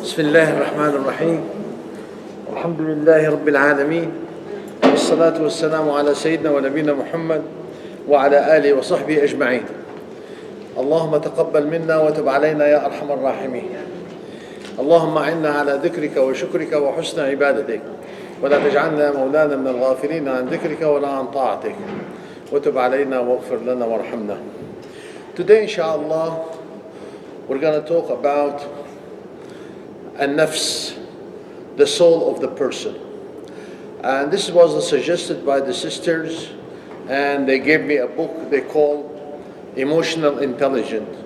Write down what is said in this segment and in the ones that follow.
بسم الله الرحمن الرحيم الحمد لله رب العالمين والصلاة والسلام على سيدنا ونبينا محمد وعلى آله وصحبه أجمعين. اللهم تقبل منا وتب علينا يا أرحم الراحمين. اللهم أعنا على ذكرك وشكرك وحسن عبادتك، ولا تجعلنا مولانا من الغافلين عن ذكرك ولا عن طاعتك، وتب علينا واغفر لنا وارحمنا. Today, inshallah, we're going to talk about an-nafs, the soul of the person. And this was suggested by the sisters, and they gave me a book they call Emotional Intelligence.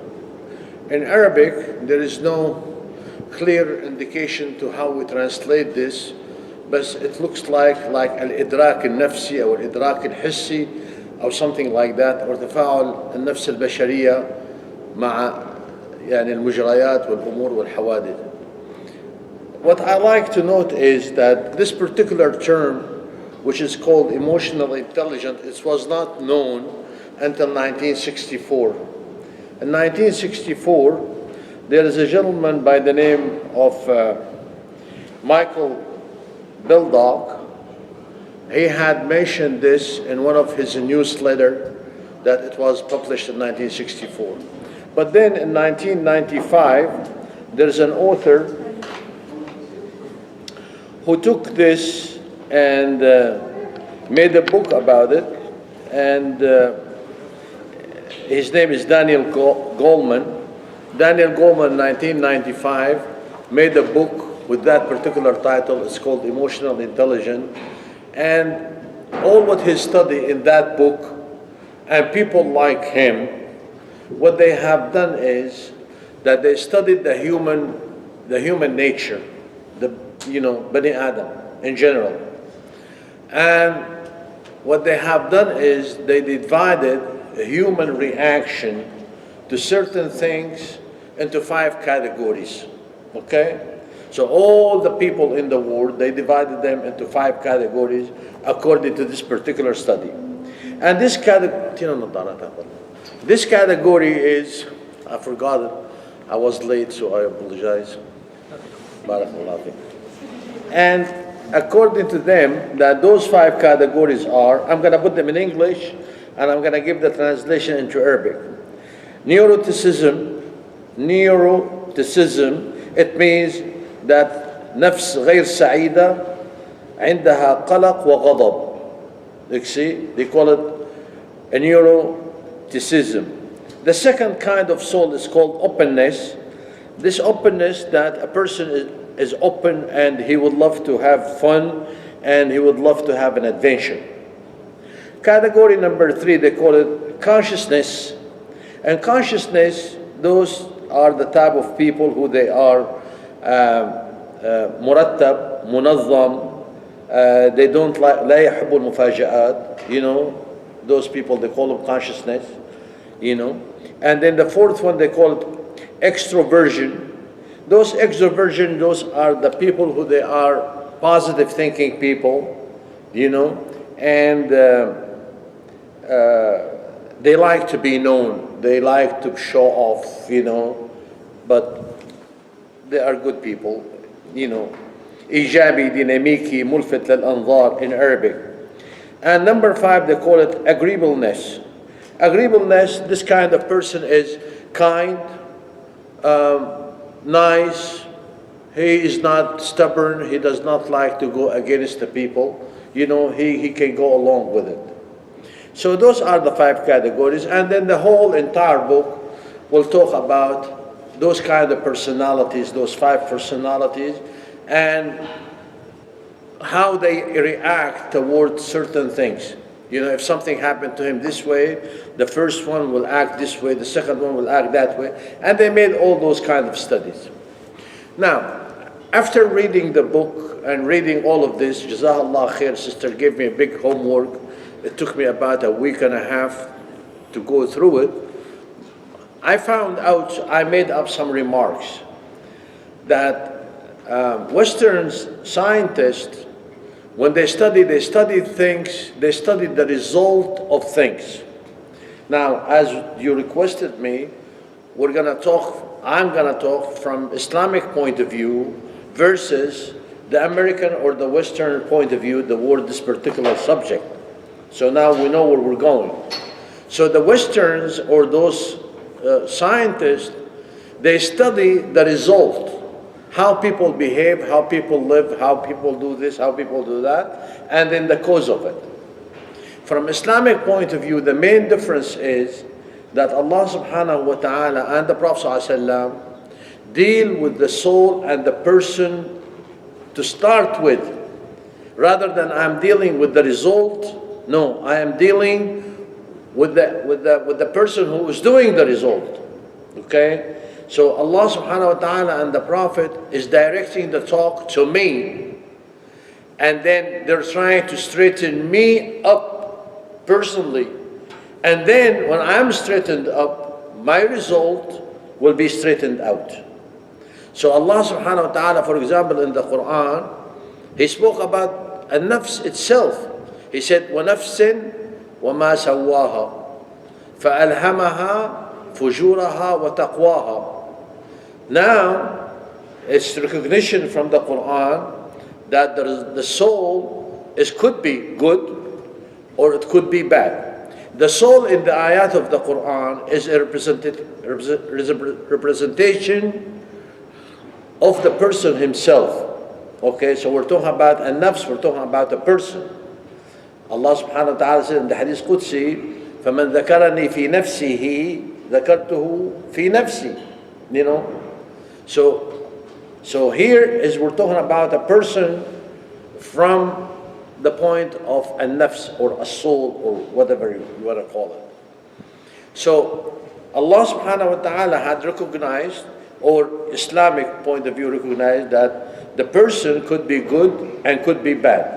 In Arabic, there is no clear indication to how we translate this, but it looks like al-idrak al-nafsi or al-idrak al-hissi or something like that, or تفاعل النفس البشرية مع يعني المجريات والأمور والحوادث. What I like to note is that this particular term, which is called emotional intelligence, it was not known until 1964. In 1964, there is a gentleman by the name of Michael Bildock. He had mentioned this in one of his newsletters that it was published in 1964. But then in 1995, there's an author who took this and made a book about it, and his name is Daniel Goleman. Daniel Goleman, in 1995, made a book with that particular title. It's called Emotional Intelligence. And all what he studied in that book, and people like him, what they have done is that they studied the human nature, Bani Adam in general. And what they have done is they divided a human reaction to certain things into 5 categories. Okay? So all the people in the world, they divided them into 5 categories according to this particular study. And this category is, I forgot it, I was late, so I apologize. Barakallah. And according to them, that those 5 categories are, I'm going to put them in English, and I'm going to give the translation into Arabic. Neuroticism, it means that نفس غير سعيدة عندها قلق وغضب. You see, they call it a neuroticism. The second kind of soul is called openness. This openness, that a person is open and he would love to have fun and he would love to have an adventure. Category number 3, they call it consciousness. And consciousness, those are the type of people who they are مرتب منظم, they don't like لا يحب المفاجآت, those people, they call them consciousness, and then the 4th one, they call it extroversion. Those extroversion, those are the people who they are positive thinking people, and they like to be known, they like to show off, but they are good people, إيجابي ديناميكي ملفت للأنظار in Arabic. And number 5, they call it agreeableness. Agreeableness, this kind of person is kind, nice, he is not stubborn, he does not like to go against the people, he can go along with it. So those are the 5 categories, and then the whole entire book will talk about those kind of personalities, those 5 personalities, and how they react towards certain things. If something happened to him this way, the first one will act this way, the second one will act that way, and they made all those kind of studies. Now, after reading the book and reading all of this, Jazakallah khair, sister gave me a big homework. It took me about a week and a half to go through it. I found out, I made up some remarks that Western scientists, when they study things, they study the result of things. Now, as you requested me, I'm gonna talk from Islamic point of view versus the American or the Western point of view toward this particular subject. So now we know where we're going. So the Westerns or those scientists, they study the result, how people behave, how people live, how people do this, how people do that, and then the cause of it. From Islamic point of view, the main difference is that Allah subhanahu wa ta'ala and the Prophet sallallahu deal with the soul and the person to start with, rather than I'm dealing with the result. No, I am dealing with the person who is doing the result. Okay? So Allah subhanahu wa ta'ala and the Prophet is directing the talk to me, and then they're trying to straighten me up personally. And then when I'm straightened up, my result will be straightened out. So Allah subhanahu wa ta'ala, for example, in the Quran, He spoke about an-nafs itself. He said, وَنَفْسٍ وَمَا سَوَّاهَا فَأَلْهَمَهَا فُجُورَهَا وَتَقْوَاهَا. Now, it's recognition from the Quran that the soul could be good or it could be bad. The soul in the ayat of the Quran is a representation of the person himself. Okay, so we're talking about a nafs, we're talking about a person. Allah subhanahu wa ta'ala said in the Hadith Qudsi, فَمَنْ ذَكَرَنِي فِي نَفْسِهِ ذَكَرْتُهُ فِي نَفْسِي. You know? So here is we're talking about a person from the point of a nafs or a soul or whatever you want to call it. So Allah subhanahu wa ta'ala had recognized, or Islamic point of view recognized, that the person could be good and could be bad.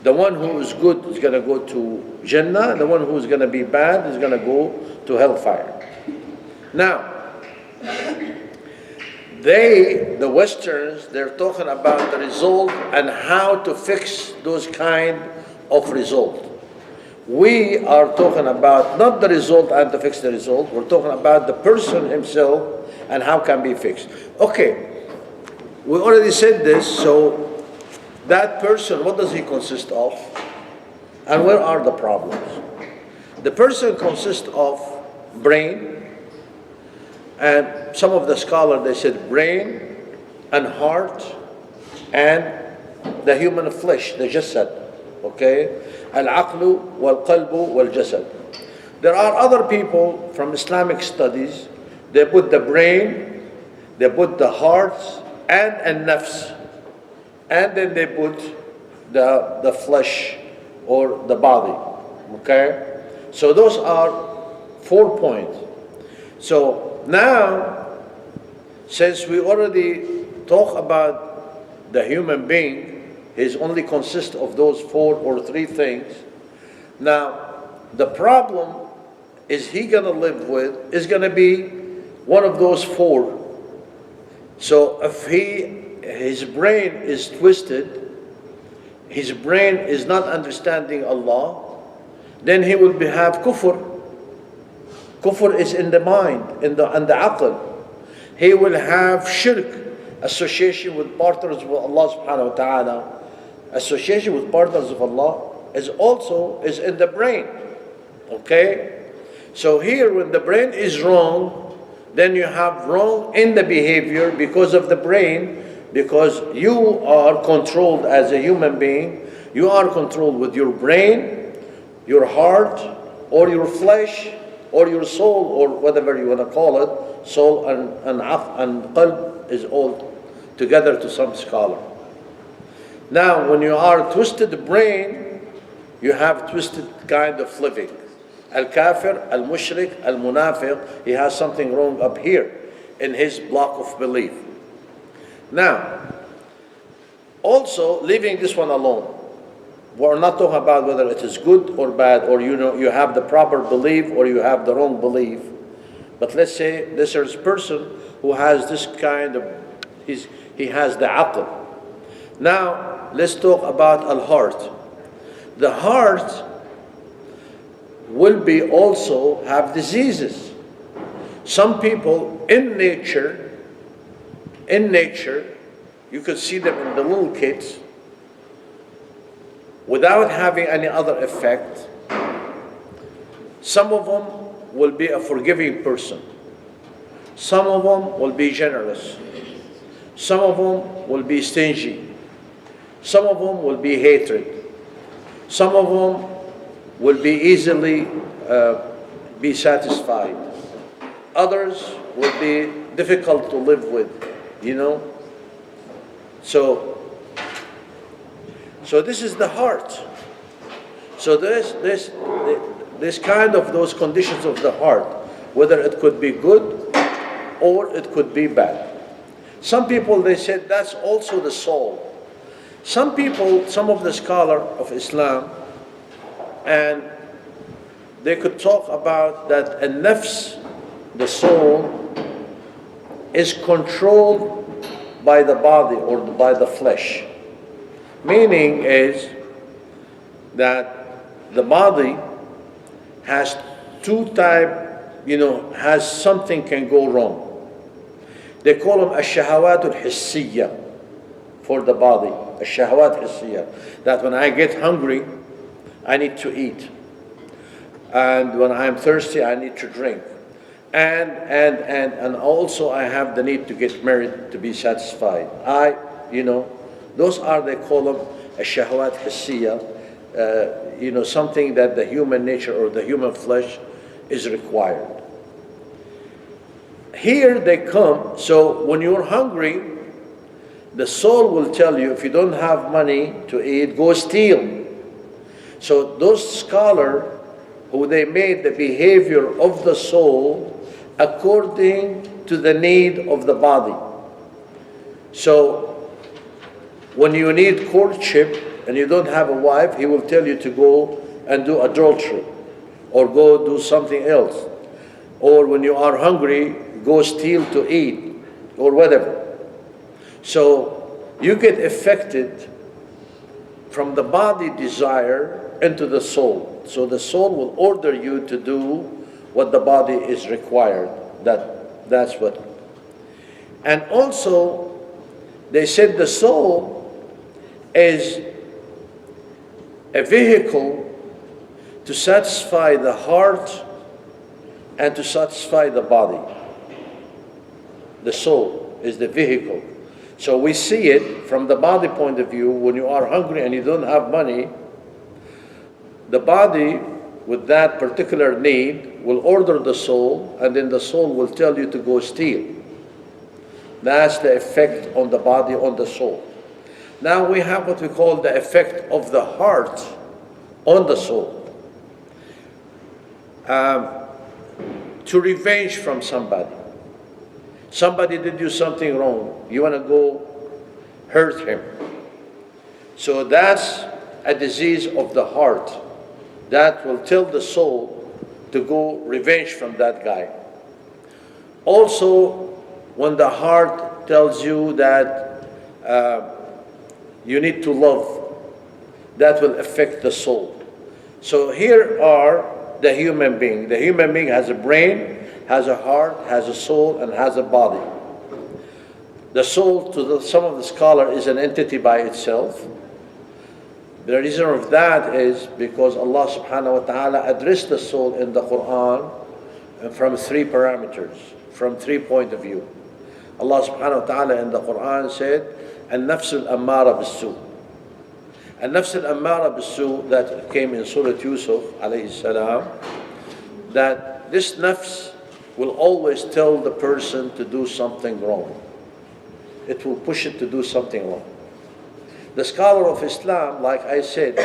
The one who is good is going to go to Jannah, the one who is going to be bad is going to go to hellfire. Now, the Westerns, they're talking about the result and how to fix those kind of result. We are talking about not the result and to fix the result, we're talking about the person himself and how can be fixed. Okay, we already said this, so that person, what does he consist of? And where are the problems? The person consists of brain, and some of the scholars, they said brain and heart and the human flesh, the jasad. Okay? Al-aqlu wal-qalbu wal-jasad. There are other people from Islamic studies, they put the brain, they put the heart and nafs, and then they put the flesh or the body. Okay? So those are 4 points. So now, since we already talk about the human being, he only consists of those 4 or 3 things. Now, the problem is he going to live with is going to be one of those 4. So if his brain is twisted, his brain is not understanding Allah, then he will have kufr. Kufr is in the mind, in the aql. He will have shirk, association with partners with Allah subhanahu wa ta'ala. Association with partners of Allah is in the brain. Okay? So here when the brain is wrong, then you have wrong in the behavior because of the brain, because you are controlled as a human being. You are controlled with your brain, your heart, or your flesh, or your soul, or whatever you want to call it. Soul and qalb is all together to some scholar. Now, when you are twisted brain, you have twisted kind of living. Al-kafir, al-mushrik, al-munafiq, he has something wrong up here in his block of belief. Now, also leaving this one alone. We're not talking about whether it is good or bad, or you have the proper belief or you have the wrong belief. But let's say this is a person who has this kind of, he has the aql. Now, let's talk about al-heart. The heart will be also have diseases. Some people in nature, you could see them in the little kids without having any other effect. Some of them will be a forgiving person. Some of them will be generous. Some of them will be stingy. Some of them will be hatred. Some of them will be easily be satisfied. Others will be difficult to live with, you know. So this is the heart. So this kind of those conditions of the heart, whether it could be good or it could be bad. Some people, they said that's also the soul. Some people, some of the scholars of Islam, and they could talk about that a nafs, the soul, is controlled by the body or by the flesh. Meaning is that the body has two type, has something can go wrong. They call them ash-shahawat al-hissiyya for the body. Ash-shahawat hissiyya. That when I get hungry, I need to eat. And when I'm thirsty, I need to drink. And also I have the need to get married to be satisfied. Those are, they call them ash-shahawat hissiyya, something that the human nature or the human flesh is required. Here they come, so when you're hungry, the soul will tell you, if you don't have money to eat, go steal. So those scholars, who they made the behavior of the soul according to the need of the body. So when you need courtship and you don't have a wife, he will tell you to go and do adultery or go do something else. Or when you are hungry, go steal to eat or whatever. So you get affected from the body desire into the soul. So the soul will order you to do what the body is required. That's what. And also, they said the soul is a vehicle to satisfy the heart and to satisfy the body. The soul is the vehicle. So we see it from the body point of view. When you are hungry and you don't have money, the body with that particular need will order the soul, and then the soul will tell you to go steal. That's the effect on the body, on the soul. Now we have what we call the effect of the heart on the soul. To revenge from somebody. Somebody did you something wrong. You want to go hurt him. So that's a disease of the heart that will tell the soul to go revenge from that guy. Also, when the heart tells you that you need to love, that will affect the soul. So here are the human being. The human being has a brain, has a heart, has a soul, and has a body. The soul, to some of the scholars, is an entity by itself. The reason of that is because Allah subhanahu wa ta'ala addressed the soul in the Quran from three parameters, from 3 points of view. Allah subhanahu wa ta'ala in the Quran said, "An-nafs al-ammara bis-su." An-nafs al-ammara bis-su, that came in Surah Yusuf alayhi salam, that this nafs will always tell the person to do something wrong. It will push it to do something wrong. The scholar of Islam, like I said,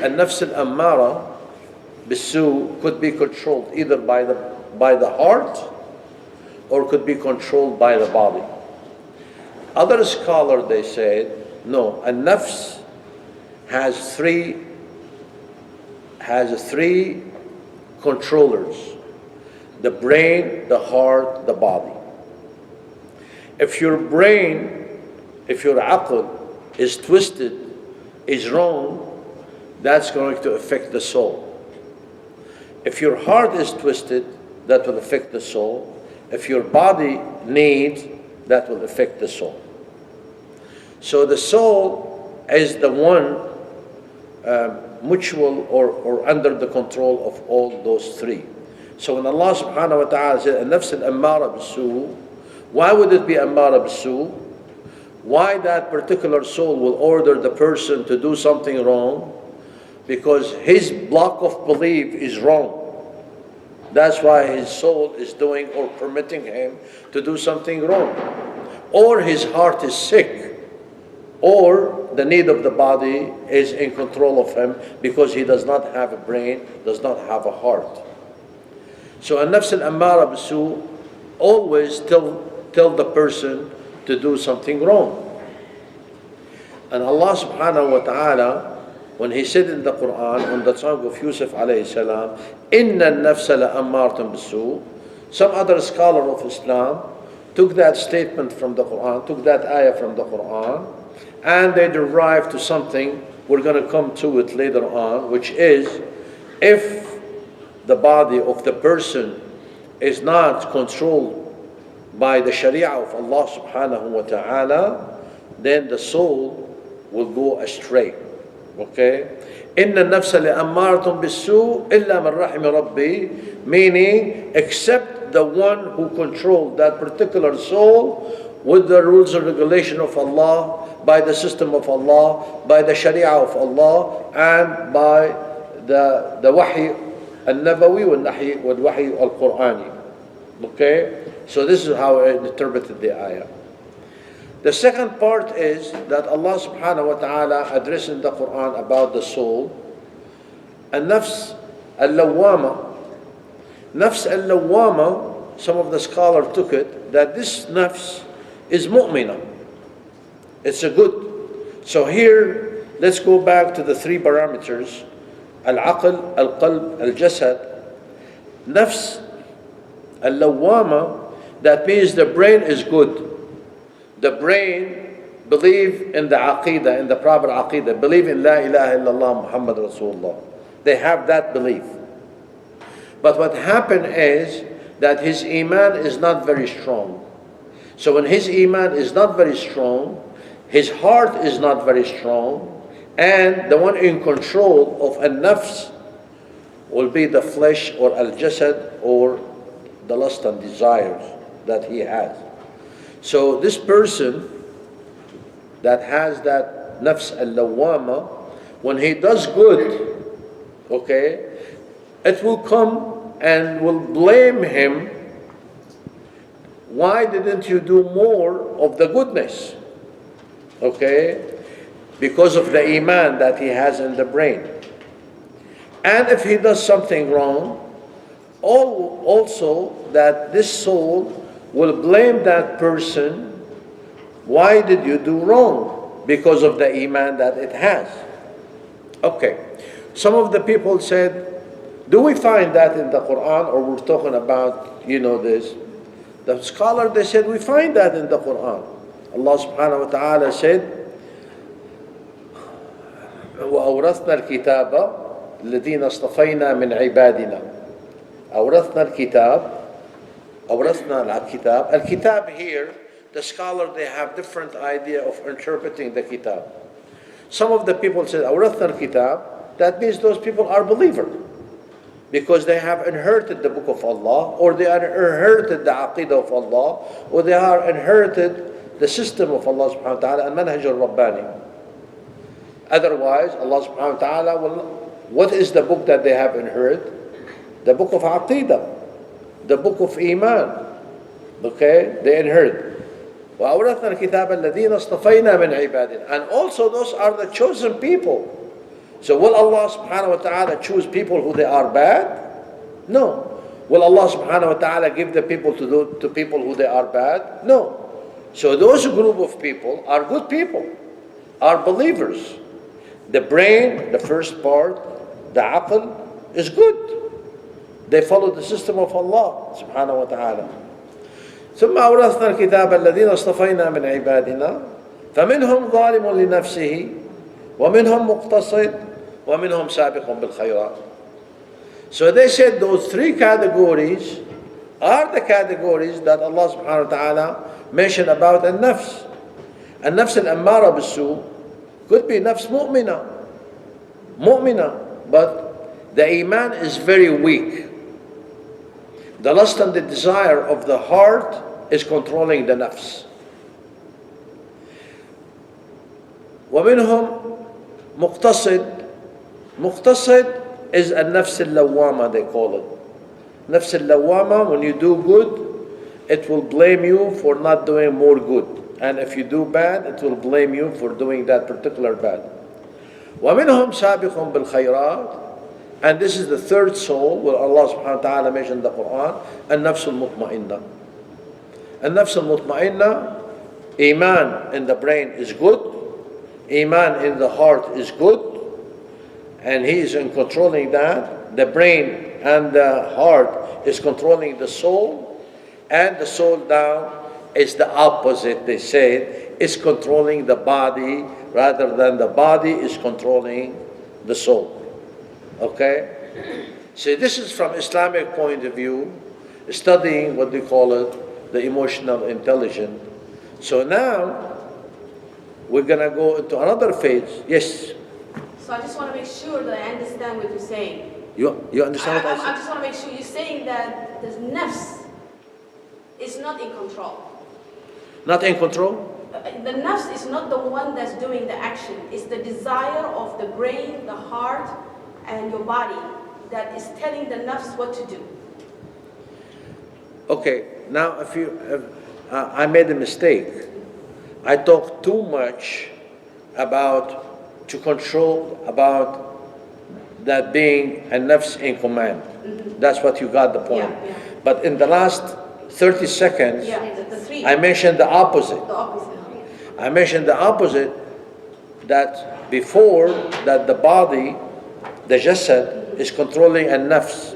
an-nafs al-ammara bis-su could be controlled either by the heart or could be controlled by the body. Other scholars, they said, no, an-nafs has three controllers: the brain, the heart, the body. If your brain, if your aql is twisted, is wrong, that's going to affect the soul. If your heart is twisted, that will affect the soul. if your body needs, that will affect the soul. So the soul is the one mutual or under the control of all those three. So when Allah subhanahu wa ta'ala said, النفس الأمارة بالسوء, why would it be أمارة بالسوء? Why that particular soul will order the person to do something wrong? Because his block of belief is wrong. That's why his soul is doing or permitting him to do something wrong. Or his heart is sick, or the need of the body is in control of him because he does not have a brain, does not have a heart. So an-nafs al-ammara bisu always tell the person to do something wrong. And Allah subhanahu wa ta'ala, when he said in the Quran, on the tongue of Yusuf alayhi salam, inna an-nafsa la'ammaratun bisu, some other scholar of Islam took that statement from the Quran, took that ayah from the Quran, and they derived to something, we're going to come to it later on, which is, if the body of the person is not controlled by the Sharia of Allah subhanahu wa ta'ala, then the soul will go astray. Okay? Inna nafsa li'ammaratun bisu illa man rahim rabbi, meaning except the one who controlled that particular soul with the rules and regulation of Allah, by the system of Allah, by the Sharia of Allah, and by the wahi al-nabawi wal-wahi al-Qur'ani. Okay? So this is how I interpreted the ayah. The second part is that Allah subhanahu wa ta'ala addressed in the Quran about the soul, an-nafs al-lawwama. Nafs al-lawwama, some of the scholars took it, that this nafs is mu'mina. It's a good. So here, let's go back to the three parameters, al-aql, al-qalb, al-jasad. Nafs al-lawwama, that means the brain is good. The brain believe in the aqidah, in the proper aqidah, believe in la ilaha illallah Muhammad Rasulullah. They have that belief. But what happened is that his iman is not very strong. So when his iman is not very strong, his heart is not very strong, and the one in control of an-nafs will be the flesh or al-jasad or the lust and desires that he has. So this person that has that nafs al-lawwama, when he does good, okay, it will come and will blame him. Why didn't you do more of the goodness? Okay, because of the iman that he has in the brain. And if he does something wrong, also that this soul will blame that person. Why did you do wrong? Because of the iman that it has. Okay, some of the people said, do we find that in the Quran, or we're talking about, this? The scholar, they said, we find that in the Quran. Allah subhanahu wa ta'ala said, وَأَوْرَثْنَا الْكِتَابَ الَّذِينَ اصْطَفَيْنَا مِنْ عِبَادِنَا. أَوْرَثْنَا الْكِتَابَ. أورثنا الكتاب. Al-Kitab here, the scholar, they have different idea of interpreting the kitab. Some of the people say, أورثنا الكتاب, that means those people are believers, because they have inherited the book of Allah, or they are inherited the aqidah of Allah, or they are inherited the system of Allah subhanahu wa ta'ala, and manhaj al-Rabbani. Otherwise, Allah subhanahu wa ta'ala will, what is the book that they have inherited? The book of aqidah, the book of iman. Okay, they inherit. وَأَوْرَثْنَا الْكِتَابَ الَّذِينَ اصْطَفَيْنَا مِنْ عِبَادِنَا. And also those are the chosen people. So will Allah subhanahu wa ta'ala choose people who they are bad? No. Will Allah subhanahu wa ta'ala give the people to people who they are bad? No. So those group of people are good people, are believers. The brain, the first part, the aql, is good. They follow the system of Allah subhanahu wa ta'ala. ثم أورثنا الكتاب الذين اصطفينا من عبادنا فمنهم ظالم لنفسه ومنهم مقتصد ومنهم سابق بالخيرات. So they said those three categories are the categories that Allah subhanahu wa ta'ala mentioned about al-nafs. Al-nafs al-ammara bis-su could be nafs mu'mina, but the iman is very weak. The lust and the desire of the heart is controlling the nafs. ومنهم مقتصد. مقتصد is a nafs al-lawwama, they call it. Nafs al-lawwama, when you do good, it will blame you for not doing more good. And if you do bad, it will blame you for doing that particular bad. وَمِنْهُمْ سَابِقٌ بِالْخَيْرَاتِ. And this is the third soul where Allah subhanahu wa ta'ala mentioned in the Quran, النفس المطمئنة. النفس المطمئنة, iman in the brain is good, iman in the heart is good, and he is in controlling that. The brain and the heart is controlling the soul, and the soul down is the opposite, they say, is controlling the body rather than the body is controlling the soul. Okay? So this is from Islamic point of view, studying what they call it, the emotional intelligence. So now, we're going to go into another phase. Yes? So I just want to make sure that I understand what you're saying. You understand what I said? I just want to make sure you're saying that the nafs is not in control. Not in control? The nafs is not the one that's doing the action. It's the desire of the brain, the heart, and your body that is telling the nafs what to do. Okay, now I made a mistake. I talked too much about to control, about that being a nafs in command. Mm-hmm. That's what you got the point. Yeah, yeah. But in the last 30 seconds, the three. I mentioned the opposite. The opposite. I mentioned the opposite, that before that the body, the jasad, is controlling a nafs,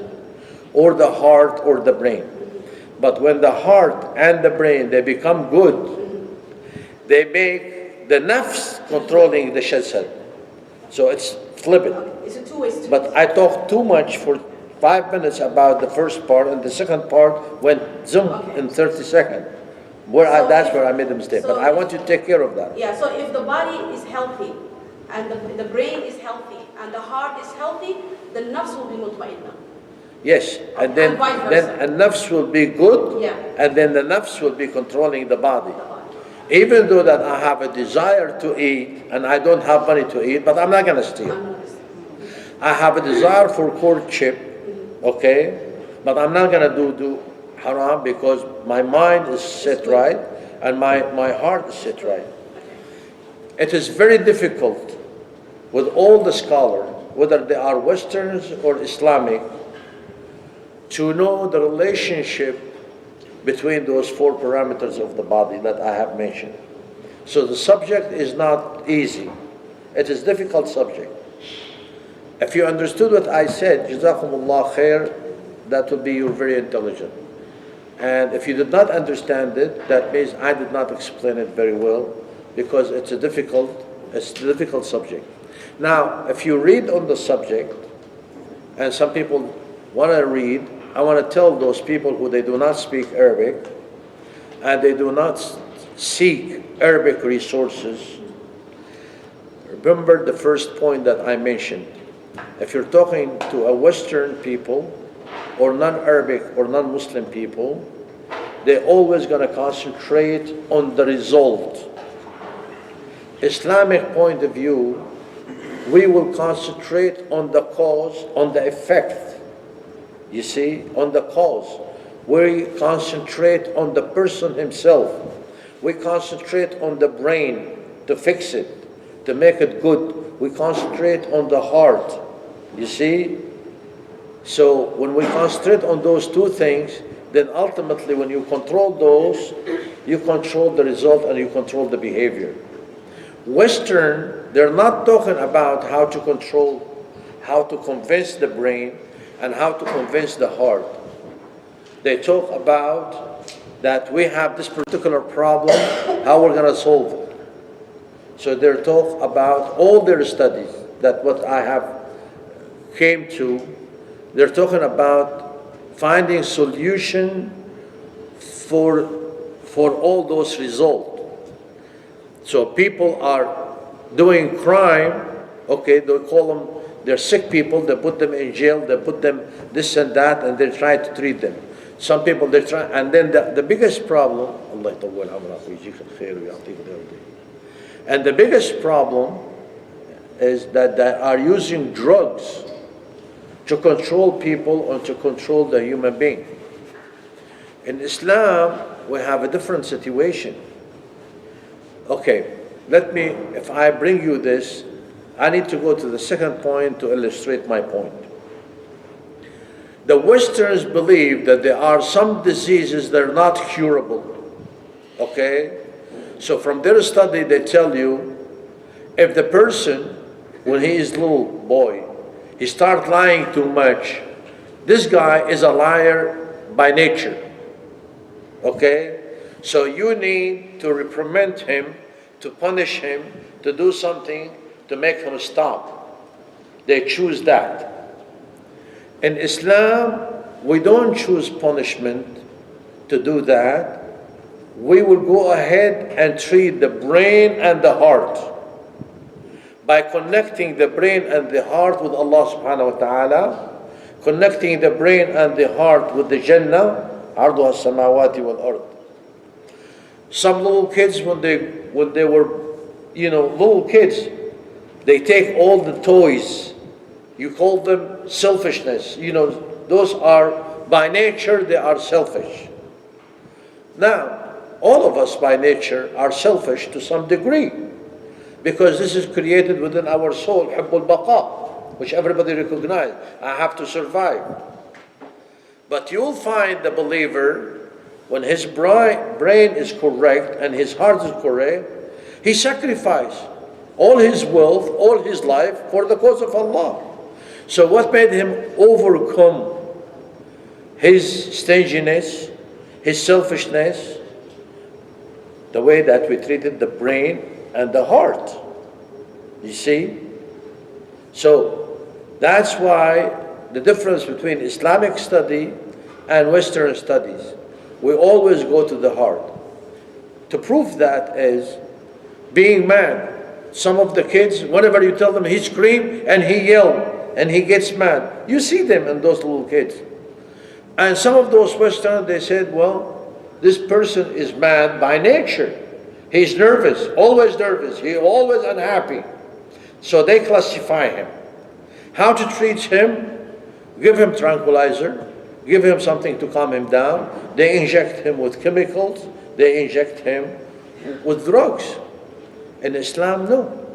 or the heart or the brain. But when the heart and the brain, they become good, they make the nafs controlling the jasad. So it's flippant. It's a two-way street. But I talked too much for 5 minutes about the first part, and the second part went zoom in 30 seconds. That's where I made the mistake. But I want you to take care of that. Yeah, so if the body is healthy, and the brain is healthy, and the heart is healthy, the nafs will be mutmainna. Yes, and then a nafs will be good, yeah. And then the nafs will be controlling the body. Even though that I have a desire to eat, and I don't have money to eat, but I'm not going to steal. I have a desire for courtship, okay, but I'm not going to do haram because my mind is set right and my heart is set right. It is very difficult with all the scholars, whether they are Westerns or Islamic, to know the relationship between those four parameters of the body that I have mentioned. So the subject is not easy. It is a difficult subject. If you understood what I said, Jazakumullah khair, that would be you're very intelligent. And if you did not understand it, that means I did not explain it very well, because it's a difficult subject. Now, if you read on the subject, and some people want to read, I want to tell those people who they do not speak Arabic, and they do not seek Arabic resources, remember the first point that I mentioned. If you're talking to a Western people, or non-Arabic or non-Muslim people, they're always going to concentrate on the result. Islamic point of view, we will concentrate on the cause, on the effect. You see, on the cause. We concentrate on the person himself. We concentrate on the brain to fix it, to make it good. We concentrate on the heart. You see? So when we concentrate on those two things, then ultimately when you control those, you control the result and you control the behavior. Western, they're not talking about how to control, how to convince the brain and how to convince the heart. They talk about that we have this particular problem, how we're going to solve it. So they talk about all their studies, that what I have came to, they're talking about finding solution for all those results. So people are doing crime, okay, they call them, they're sick people, they put them in jail, they put them this and that, and they try to treat them. Some people, they try, and then the biggest problem, Allah يطول عمرك ويجزيك الخير ويعطيك الخير. And the biggest problem is that they are using drugs to control people or to control the human being. In Islam, we have a different situation. Okay, if I bring you this, I need to go to the second point to illustrate my point. The Westerns believe that there are some diseases that are not curable. Okay? So from their study, they tell you, if the person, when he is a little boy, he starts lying too much, this guy is a liar by nature. Okay? So you need to reprimand him, to punish him, to do something to make him stop. They choose that. In Islam, we don't choose punishment to do that. We will go ahead and treat the brain and the heart by connecting the brain and the heart with Allah subhanahu wa ta'ala, connecting the brain and the heart with the Jannah, عرضها السماوات والأرض. Some little kids, when they were, little kids, they take all the toys. You call them selfishness. Those are, by nature, they are selfish. Now, all of us by nature are selfish to some degree, because this is created within our soul, حب البقاء, which everybody recognizes. I have to survive. But you'll find the believer, when his brain is correct and his heart is correct, he sacrifices all his wealth, all his life for the cause of Allah. So what made him overcome his stinginess, his selfishness? The way that we treated the brain and the heart. You see? So that's why the difference between Islamic study and Western studies, we always go to the heart. To prove that is being man. Some of the kids, whenever you tell them, he scream and he yell and he gets mad. You see them in those little kids. And some of those Western, they said, well, this person is mad by nature. He's nervous, always nervous. He's always unhappy. So they classify him. How to treat him? Give him tranquilizer. Give him something to calm him down. They inject him with chemicals. They inject him with drugs. In Islam, no.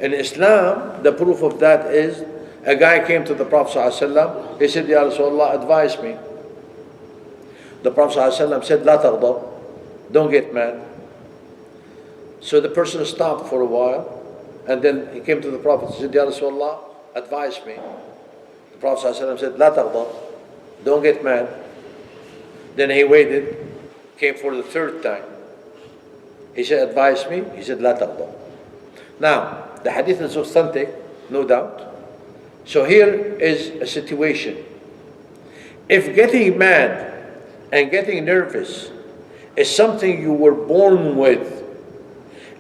In Islam, the proof of that is, a guy came to the Prophet ﷺ. He said, Ya Rasulullah, advise me. The Prophet ﷺ said, La taghdab, don't get mad. So the person stopped for a while, and then he came to the Prophet and said, Ya Rasulullah, advise me. The Prophet ﷺ said, La taghdab, don't get mad. Then he waited, came for the third time. He said, advise me. He said, La taghdab. Now, the hadith is authentic, no doubt. So here is a situation. If getting mad and getting nervous is something you were born with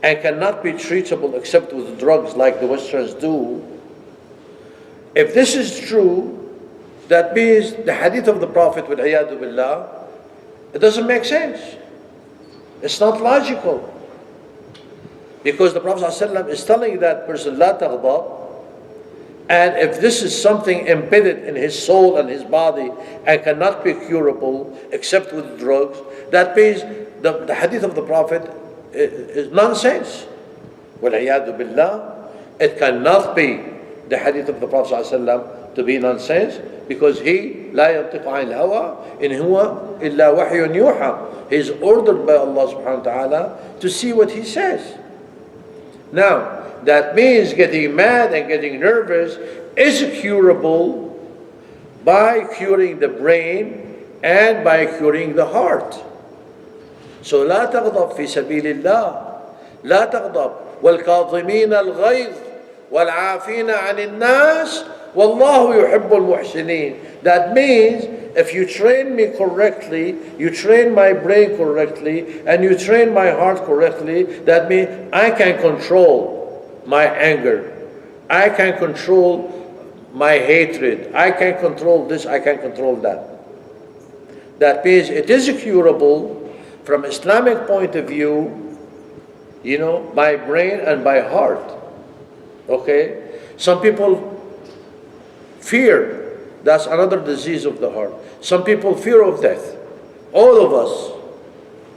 and cannot be treatable except with drugs like the Westerns do, if this is true, that means the hadith of the Prophet, وَالْعِيَاذُ بِاللَّهِ, it doesn't make sense. It's not logical. Because the Prophet ﷺ is telling that person, La taghdab, and if this is something embedded in his soul and his body and cannot be curable except with drugs, that means the hadith of the Prophet is nonsense. وَالْعِيَاذُ بِاللَّهِ, it cannot be the hadith of the Prophet ﷺ to be nonsense, because he لا ينطق عن الهوى إن هو إلا وحي يوحى. He is ordered by Allah subhanahu wa ta'ala to see what he says. Now, that means getting mad and getting nervous is curable by curing the brain and by curing the heart. So لا تغضب في سبيل الله, لا تغضب والكاظمين الغيظ والعافين عن الناس والله يحب المحسنين. That means if you train me correctly, you train my brain correctly, and you train my heart correctly, that means I can control my anger. I can control my hatred. I can control this, I can control that. That means it is curable from Islamic point of view, by brain and by heart. Okay? Some people fear. That's another disease of the heart. Some people fear of death. All of us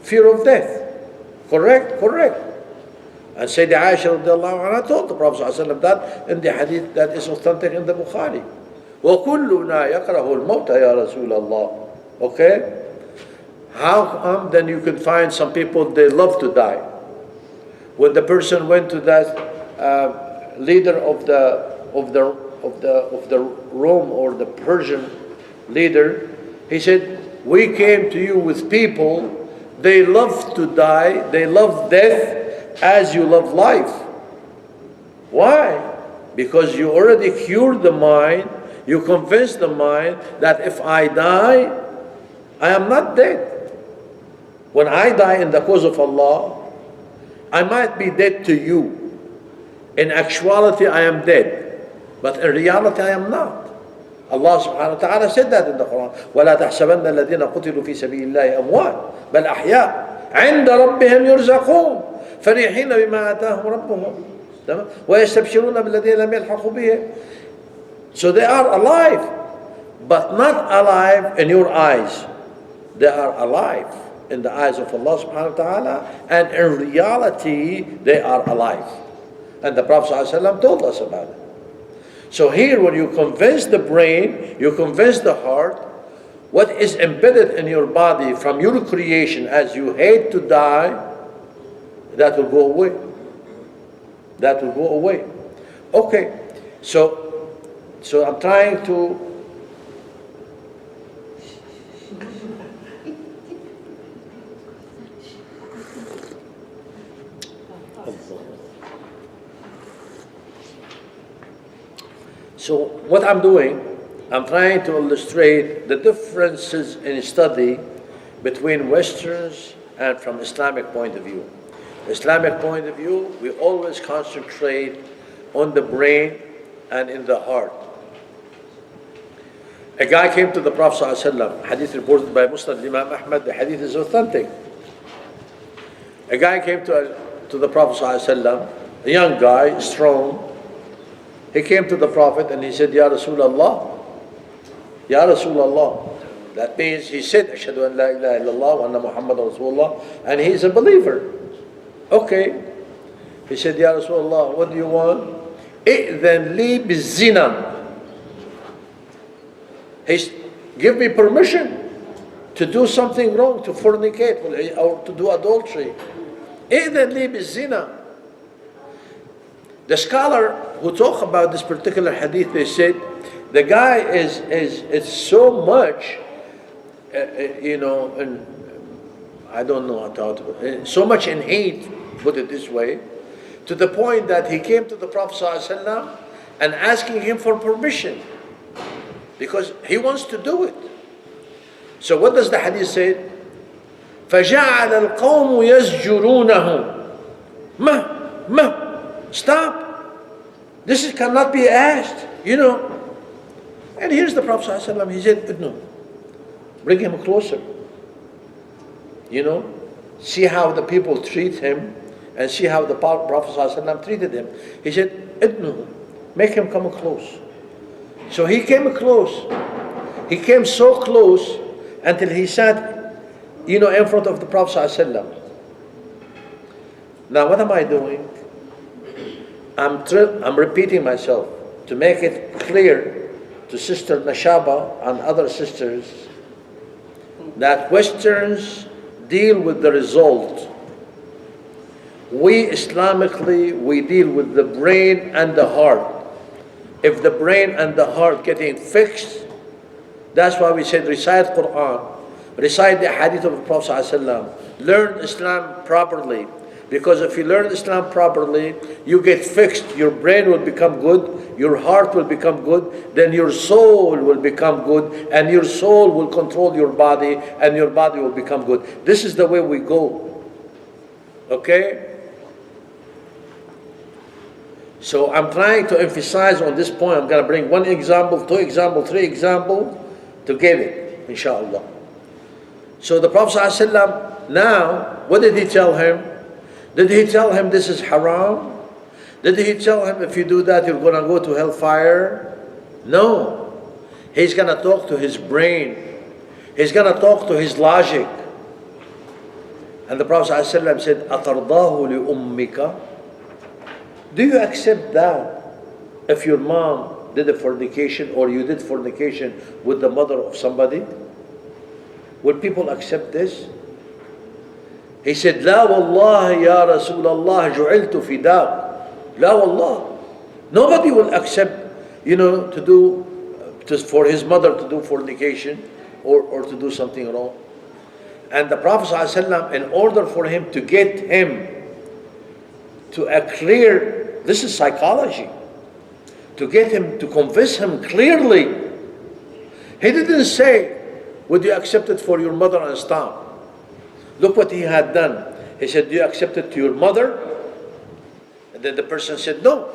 fear of death. Correct? Correct. And Sayyidina Aisha radiallahu anha told the Prophet ﷺ that in the hadith that is authentic in the Bukhari. وَكُلُّنَا يَكْرَهُ الْمَوْتَ يَا رَسُولَ اللَّهِ. Okay? How come then you can find some people, they love to die? When the person went to that leader of the Rome or the Persian leader, he said, we came to you with people, they love to die, they love death as you love life. Why? Because you already cured the mind, you convinced the mind that if I die, I am not dead. When I die in the cause of Allah, I might be dead to you. In actuality, I am dead. But in reality, I am not. Allah subhanahu wa ta'ala said that in the Quran. وَلَا تَحْسَبَنَّ الَّذِينَ قُتِلُوا فِي سَبِيلِ اللَّهِ أَمْوَاتٍ بَلْ أَحْيَاءٌ عِنْدَ رَبِّهِمْ يُرْزَقُونَ فَرِحِينَ بِمَا آتَاهُمْ رَبُّهُمْ وَيَسْتَبْشِرُونَ بِالَّذِينَ لَمْ يَلْحَقُوا بِهِمْ. So they are alive, but not alive in your eyes. They are alive in the eyes of Allah subhanahu wa ta'ala, and in reality they are alive. And the Prophet ﷺ told us about it. So here, when you convince the brain, you convince the heart, what is embedded in your body from your creation as you hate to die, that will go away. That will go away. Okay, so I'm trying to So what I'm doing, I'm trying to illustrate the differences in study between Westerns and from Islamic point of view. Islamic point of view, we always concentrate on the brain and in the heart. A guy came to the Prophet ﷺ, hadith reported by Muslim Imam Ahmad, the hadith is authentic. A guy came to the Prophet ﷺ, a young guy, strong. He came to the Prophet and he said, Ya Rasulullah, Ya Rasulullah. That means he said, Ashhadu an la ilaha illallah wa anna Muhammad Rasulullah, and he's a believer. Okay. He said, Ya Rasulullah, what do you want? I'dhan li bizina. Give me permission to do something wrong, to fornicate or to do adultery. I'dhan li bizina. The scholar who talk about this particular hadith, they said, the guy is so much, and I don't know how to, so much in hate, put it this way, to the point that he came to the Prophet ﷺ and asking him for permission because he wants to do it. So what does the hadith say? فَجَعَلَ الْقَوْمُ يَزْجُرُونَهُ ما stop. This cannot be asked, And here's the Prophet ﷺ, he said, no, bring him closer. See how the people treat him and see how the Prophet ﷺ treated him. He said, no, make him come close. So he came close. He came so close until he sat, in front of the Prophet ﷺ. Now what am I doing? I'm repeating myself to make it clear to Sister Nashaba and other sisters that Westerns deal with the result. We Islamically, we deal with the brain and the heart. If the brain and the heart getting fixed, that's why we said recite Quran, recite the hadith of the Prophet ﷺ, learn Islam properly. Because if you learn Islam properly, you get fixed. Your brain will become good, your heart will become good, then your soul will become good, and your soul will control your body, and your body will become good. This is the way we go. Okay? So I'm trying to emphasize on this point. I'm going to bring one example, two examples, three examples to get it, inshallah. So the Prophet ﷺ, now, what did he tell him? Did he tell him this is haram? Did he tell him if you do that you're going to go to hellfire? No. He's going to talk to his brain. He's going to talk to his logic. And the Prophet ﷺ said, أَتَرْضَاهُ لِأُمِّكَ? Do you accept that if your mom did a fornication or you did fornication with the mother of somebody? Will people accept this? He said, لا والله يا رسول الله جعلت فداك. لا والله. Nobody will accept, for his mother to do fornication or to do something wrong. And the Prophet ﷺ, in order for him to get him to a clear, this is psychology, to get him, to convince him clearly, he didn't say, would you accept it for your mother and stop? Look what he had done. He said, do you accept it to your mother? And then the person said, no.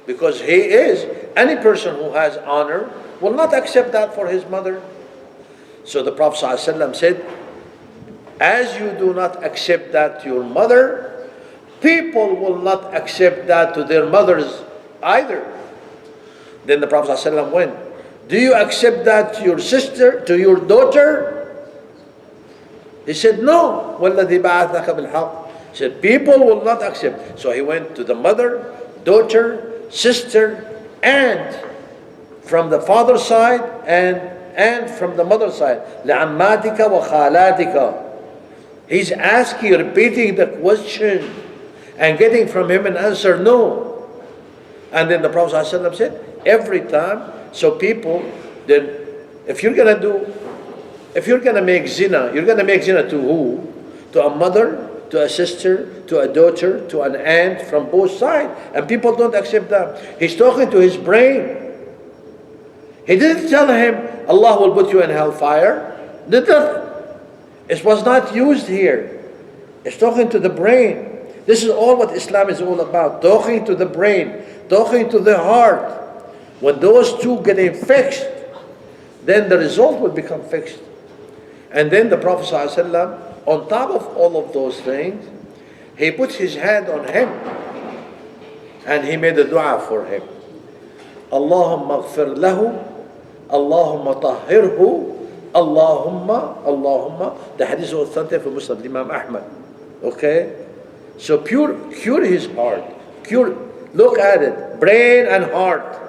Because any person who has honor will not accept that for his mother. So the Prophet ﷺ said, as you do not accept that to your mother, people will not accept that to their mothers either. Then the Prophet ﷺ went, do you accept that to your sister, to your daughter? He said, no. وَالَّذِي بَعَثَكَ بِالْحَقِّ. He said, people will not accept. So he went to the mother, daughter, sister, aunt, from the father's side and from the mother's side. لَعَمَّاتِكَ وَخَالَاتِكَ. He's asking, repeating the question and getting from him an answer, no. And then the Prophet ﷺ said, every time, so people, then if you're going to make zina, you're going to make zina to who? To a mother, to a sister, to a daughter, to an aunt, from both sides. And people don't accept that. He's talking to his brain. He didn't tell him, Allah will put you in hellfire. It was not used here. It's talking to the brain. This is all what Islam is all about. Talking to the brain, talking to the heart. When those two get fixed, then the result will become fixed. And then the Prophet ﷺ, on top of all of those things, he put his hand on him and he made a dua for him. Allahumma ghfir lahu, Allahumma tahhirhu, Allahumma. The hadith is authentic from Muslim, Imam Ahmad. Okay? So cure his heart. Look at it, brain and heart.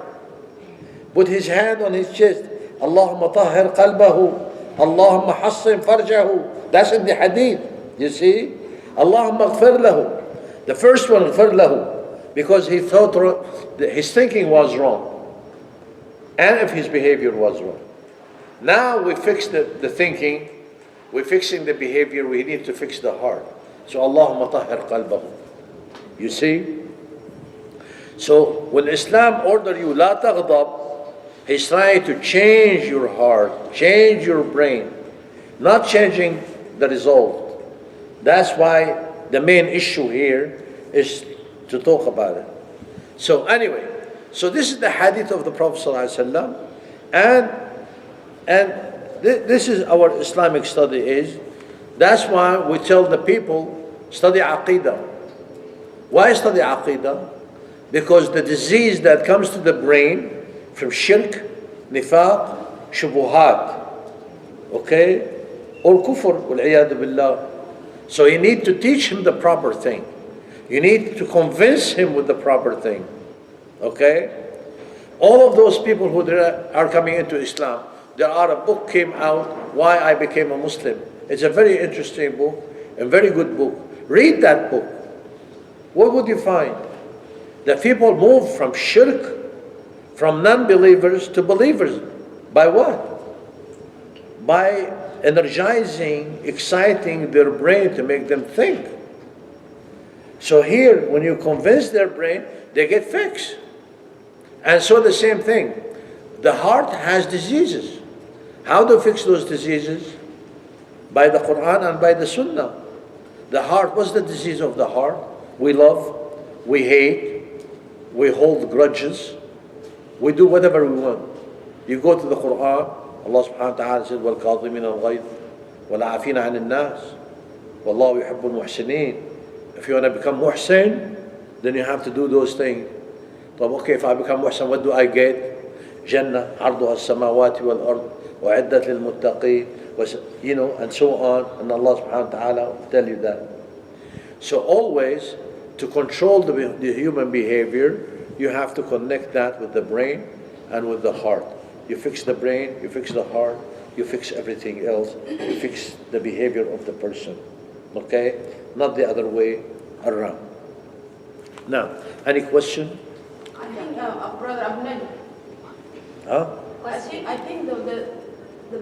Put his hand on his chest. Allahumma tahhir qalbahu. Allahumma hassin farjahu. That's in the hadith. You see? Allahumma ghfir lahu. The first one, ghfir lahu. Because he thought his thinking was wrong. And if his behavior was wrong. Now we fix the thinking. We're fixing the behavior. We need to fix the heart. So Allahumma tahhir qalbahu. You see? So when Islam order you, la taghdab, he's trying to change your heart, change your brain, not changing the result. That's why the main issue here is to talk about it. So anyway, so this is the hadith of the Prophet ﷺ, and this is our Islamic study is. That's why we tell the people, study Aqidah. Why study Aqidah? Because the disease that comes to the brain from shirk, nifaq, shubuhat, okay, or kufr, wal-iyadu billah. So you need to teach him the proper thing. You need to convince him with the proper thing, okay? All of those people who are coming into Islam, a book came out, Why I Became a Muslim. It's a very interesting book, a very good book. Read that book. What would you find? That people move from shirk, from non-believers to believers. By what? By energizing, exciting their brain to make them think. So here, when you convince their brain, they get fixed. And so the same thing. The heart has diseases. How to fix those diseases? By the Quran and by the Sunnah. The heart, what's the disease of the heart? We love, we hate, we hold grudges, we do whatever we want. You go to the Quran, Allah subhanahu wa ta'ala said, وَالْكَاظِمِينَ الْغَيْظِ وَالْعَافِينَ عَنِ النَّاسِ وَاللَّهُ يُحِبُّ الْمُحْسِنِينَ. If you want to become muhsin, then you have to do those things. Okay, if I become muhsin, what do I get? Jannah, عرضها السماوات والأرض وعدت للمتقين, and so on. And Allah subhanahu wa ta'ala will tell you that. So always, to control the human behavior, you have to connect that with the brain and with the heart. You fix the brain, you fix the heart, you fix everything else. You fix the behavior of the person. Okay? Not the other way around. Now, any question? I think, Brother Abnel, Huh? I think the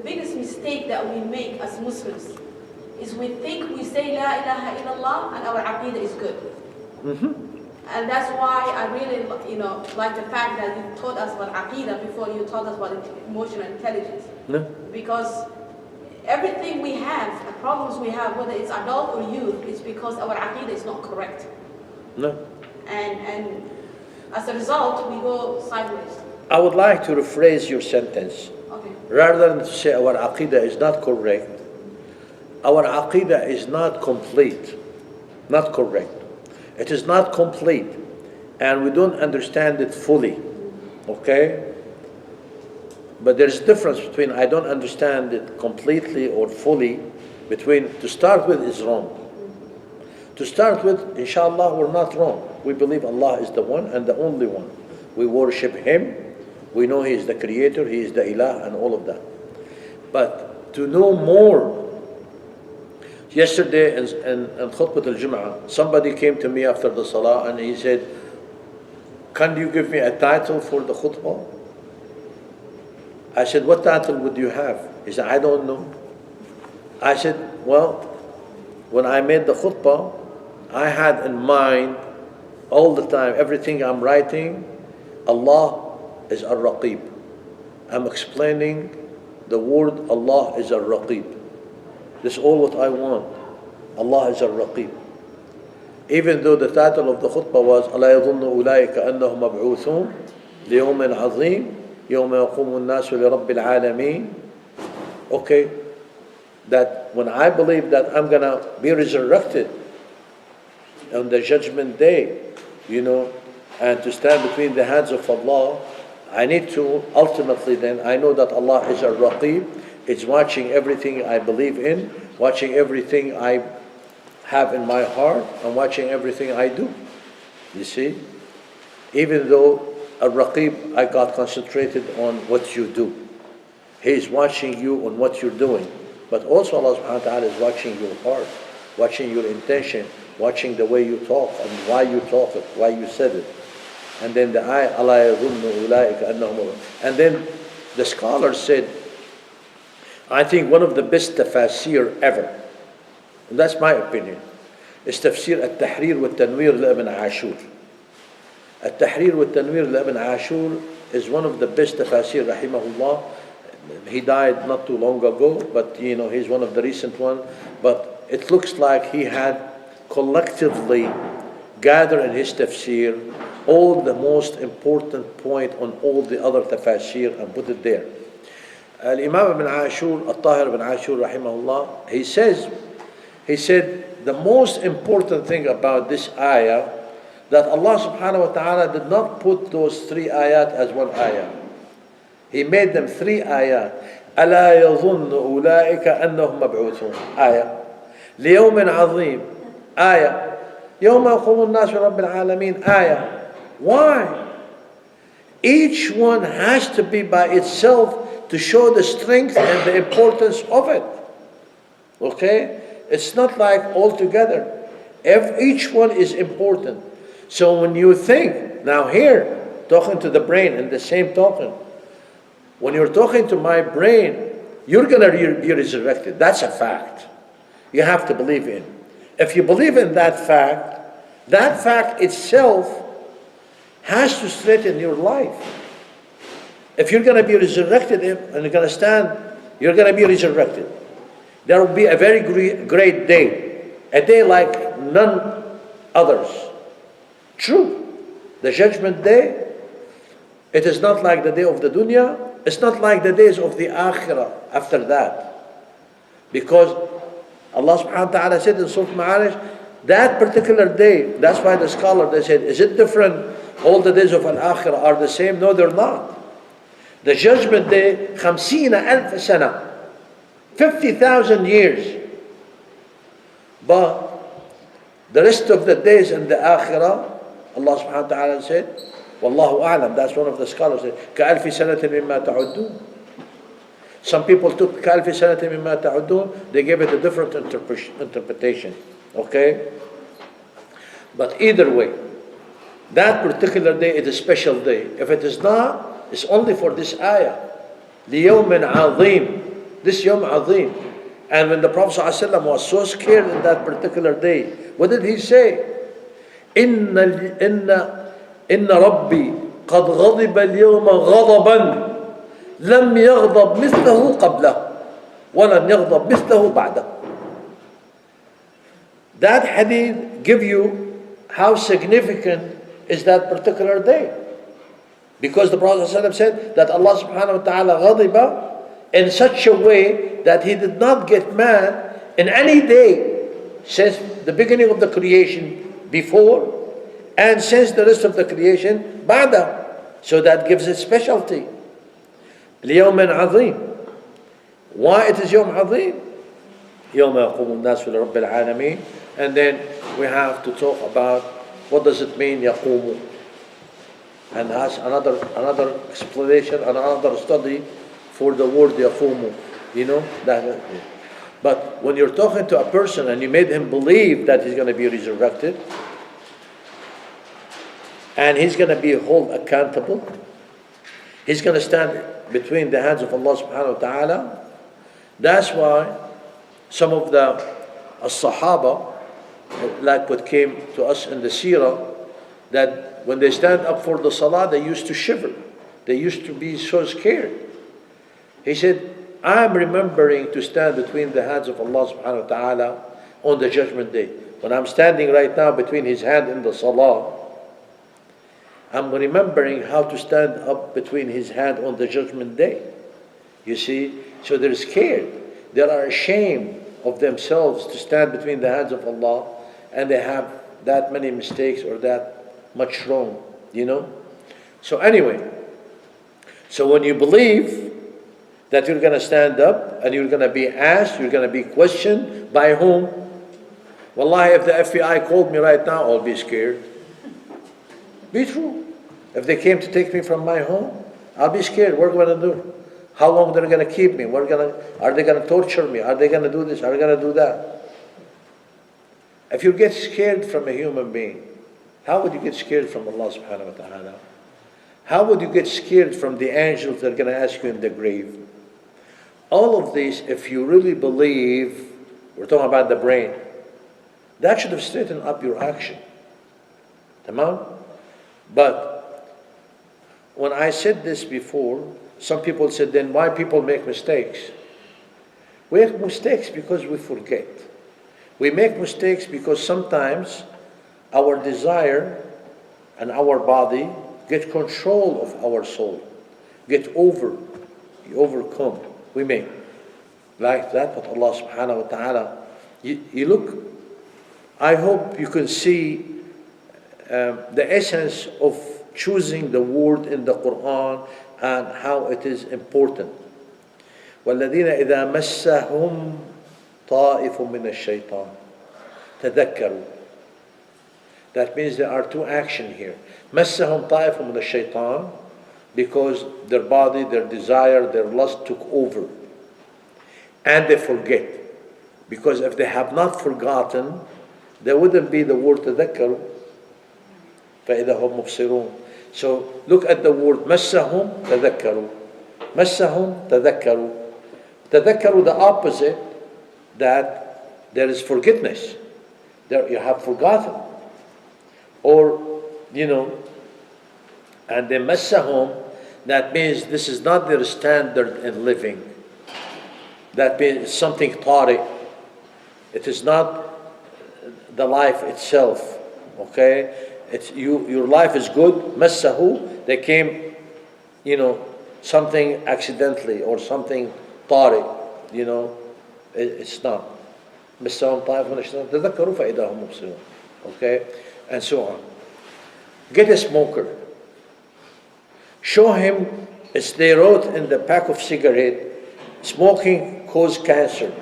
biggest mistake that we make as Muslims is we think we say La ilaha illallah and our aqidah is good. And that's why I really, like the fact that you taught us about aqidah before you taught us about emotional intelligence. No. Because everything we have, the problems we have, whether it's adult or youth, is because our aqidah is not correct. No. And as a result, we go sideways. I would like to rephrase your sentence. Okay. Rather than to say our aqidah is not correct, our aqidah is not complete, not correct. It is not complete, and we don't understand it fully, okay? But there's a difference between I don't understand it completely or fully, between to start with is wrong. To start with, inshallah, we're not wrong. We believe Allah is the one and the only one. We worship Him. We know He is the Creator, He is the Ilah, and all of that. But to know more, yesterday in Khutbah al-Jum'ah, somebody came to me after the Salah and he said, can you give me a title for the khutbah? I said, what title would you have? He said, I don't know. I said, well, when I made the khutbah, I had in mind all the time, everything I'm writing, Allah is Ar-Raqib. I'm explaining the word Allah is Ar-Raqib. This is all what I want. Allah is Ar-Raqib. Even though the title of the khutbah was أَلَا يَظُنُّ أُولَٰئِكَ أَنَّهُمْ مَبْعُوثُونَ لِيَوْمٍ عَظِيمٍ يَوْمَ يَقُومُ النَّاسُ لِرَبِّ الْعَالَمِينَ. Okay, that when I believe that I'm gonna be resurrected on the judgment day, and to stand between the hands of Allah, I need to ultimately then, I know that Allah is Ar-Raqib. It's watching everything I believe in, watching everything I have in my heart, and watching everything I do. You see? Even though Ar-Raqib, I got concentrated on what you do. He is watching you on what you're doing. But also Allah subhanahu wa ta'ala is watching your heart, watching your intention, watching the way you talk, and why you talk it, why you said it. And then the ayah, أَلَا يَظُنُّ أُولَٰئِكَ أَنَّهُمْ. And then the scholars said, I think one of the best tafasir ever, and that's my opinion, is tafsir al-Tahrir wa-Tanwir li-Ibn Ashur. Al-Tahrir wa-Tanwir li-Ibn Ashur is one of the best tafasir, rahimahullah. He died not too long ago, but he's one of the recent ones. But it looks like he had collectively gathered in his tafsir all the most important point on all the other tafasir and put it there. Imam ibn Ashur, Al-Tahir ibn Ashur, rahimahullah, he said, the most important thing about this ayah, that Allah subhanahu wa ta'ala did not put those three ayat as one ayah. He made them three ayat. أَلَا يَظُنُّ أُولَٰئِكَ أَنَّهُمْ مَبْعُوثُونَ آية. لِيَوْمٍ عَظِيمٍ آية. يَوْمَ يَقُومُ النَّاسُ رَبِّ الْعَالَمِينَ آية. Why? Each one has to be by itself to show the strength and the importance of it. Okay? It's not like all together. Each one is important. So when you think, now here, talking to the brain in the same token, when you're talking to my brain, you're going to be resurrected. That's a fact. You have to believe in. If you believe in that fact, That fact itself has to straighten your life. If you're going to be resurrected and you're going to stand, you're going to be resurrected. There will be a very great day, a day like none others. True, the judgment day, it is not like the day of the dunya, it's not like the days of the akhirah after that. Because Allah subhanahu wa ta'ala said in Surah Ma'arij, that particular day, that's why the scholar, they said, is it different? All the days of al-akhirah are the same? No, they're not. The judgment day, 50,000 sana, 50,000 years. But the rest of the days in the akhirah, Allah subhanahu wa ta'ala said, Wallahu a'lam, that's one of the scholars said, كَأَلْفِ سَنَةٍ مِمَّا تَعُدُّونَ. Some people took كَأَلْفِ سَنَةٍ مِمَّا تَعُدُّونَ, they gave it a different interpretation. Okay? But either way, that particular day is a special day. If it is not, it's only for this ayah. لِيَوْمٍ عَظِيمٍ. This yawm azim. And when the Prophet ﷺ was so scared in that particular day, what did he say? إِنَّ رَبِّي قَدْ غَضِبَ الْيَوْمَ غَضَبًا لَمْ يَغْضَبْ مِثْلَهُ قَبْلَهُ وَلَمْ يَغْضَبْ مِثْلَهُ بَعْدَهُ. That hadith give you how significant is that particular day. Because the Prophet ﷺ said that Allah subhanahu wa ta'ala غضب in such a way that he did not get mad in any day since the beginning of the creation before and since the rest of the creation بعد. So that gives it specialty. ليوم عظيم. Why it is يوم عظيم? يوم يقوم الناس لرب العالمين. And then we have to talk about what does it mean يقوم, and has another explanation, another study for the word yaqumu, that. But when you're talking to a person and you made him believe that he's going to be resurrected and he's going to be held accountable, he's going to stand between the hands of Allah subhanahu wa ta'ala. That's why some of the Sahaba, like what came to us in the seerah, that when they stand up for the salah, they used to shiver. They used to be so scared. He said, I'm remembering to stand between the hands of Allah subhanahu wa ta'ala on the judgment day. When I'm standing right now between his hand in the salah, I'm remembering how to stand up between his hand on the judgment day. You see? So they're scared. They are ashamed of themselves to stand between the hands of Allah, and they have that many mistakes or that much wrong, So anyway, so when you believe that you're going to stand up and you're going to be asked, you're going to be questioned, by whom? Wallahi, if the FBI called me right now, I'll be scared. Be true. If they came to take me from my home, I'll be scared. What are we going to do? How long they're going to keep me? Are they going to torture me? Are they going to do this? Are they going to do that? If you get scared from a human being, how would you get scared from Allah subhanahu wa ta'ala? How would you get scared from the angels that are going to ask you in the grave? All of these, if you really believe, we're talking about the brain, that should have straightened up your action. Tamam? But when I said this before, some people said, then why people make mistakes? We make mistakes because we forget. We make mistakes because sometimes our desire and our body get control of our soul, overcome. We make like that, but Allah subhanahu wa ta'ala, you look, I hope you can see the essence of choosing the word in the Quran and how it is important. وَالَّذِينَ إِذَا مَسَّهُمْ طَائِفٌ مِّنَ الشَّيْطَانِ تَذَكَّرُوا. That means there are two actions here. مَسَّهُمْ طَائِفٌ مِّنَ الشَّيْطَانِ, because their body, their desire, their lust took over. And they forget. Because if they have not forgotten, there wouldn't be the word تَذَكَّرُوا. فَإِذَا هُمْ مُبْصِرُونَ. So look at the word مَسَّهُمْ تَذَكَّرُوا. مَسَّهُمْ تَذَكَّرُوا. تَذَكَّرُوا, the opposite, that there is forgiveness. There you have forgotten. or, and they massahum, that means this is not their standard in living. That means it's something tari. It is not the life itself. Okay? It's your life is good, massahu, they came, something accidentally or something tari, it's not. Massahum طائف من الشيطان تذكروا فإذا هم مبصرون. Okay? And so on. Get a smoker. Show him, as they wrote in the pack of cigarette, smoking causes cancer.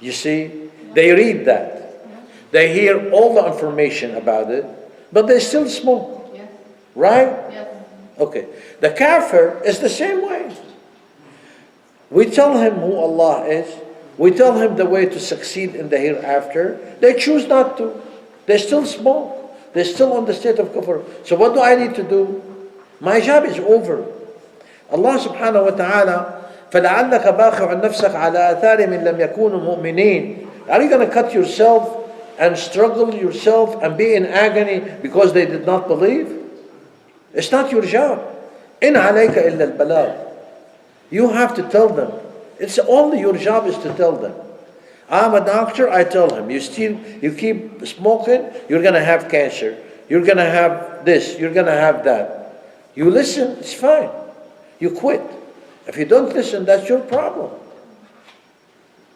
You see, they read that. They hear all the information about it, but they still smoke. Yes. Right? Yes. Okay. The kafir is the same way. We tell him who Allah is. We tell him the way to succeed in the hereafter. They choose not to. They still smoke. They're still on the state of kufr. So what do I need to do? My job is over. Allah subhanahu wa ta'ala, فَلَعَلَّكَ بَاخِعٌ نَفْسَكَ عَلَى آثَارِهِمْ إِن لَّمْ يَكُونُوا مُؤْمِنِينَ. Are you going to cut yourself and struggle yourself and be in agony because they did not believe? It's not your job. إِنْ عَلَيْكَ إِلَّا الْبَلَاغُ. You have to tell them. It's only your job is to tell them. I'm a doctor, I tell him, you keep smoking, you're going to have cancer. You're going to have this, you're going to have that. You listen, it's fine. You quit. If you don't listen, that's your problem.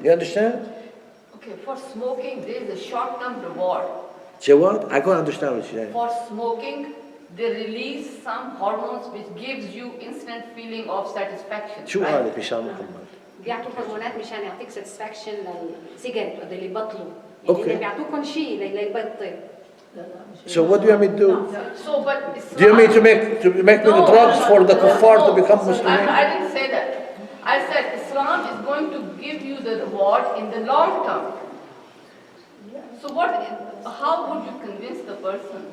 You understand? Okay, for smoking, there is a short-term reward. Say what? I can't understand what you're saying. For smoking, they release some hormones which gives you instant feeling of satisfaction. شو right? هذا بيشام محمد؟ بيعطوا هرمونات مشان يعطيك ساتسفاكشن للسيجارت اللي يبطلوا Okay. يعني بيعطوكم شيء ليبطل. So what do you want me to do? So, but Islam, Do you want me to make me the drugs for the kuffar to become Muslim? I didn't say that. I said Islam is going to give you the reward in the long term. So how would you convince the person?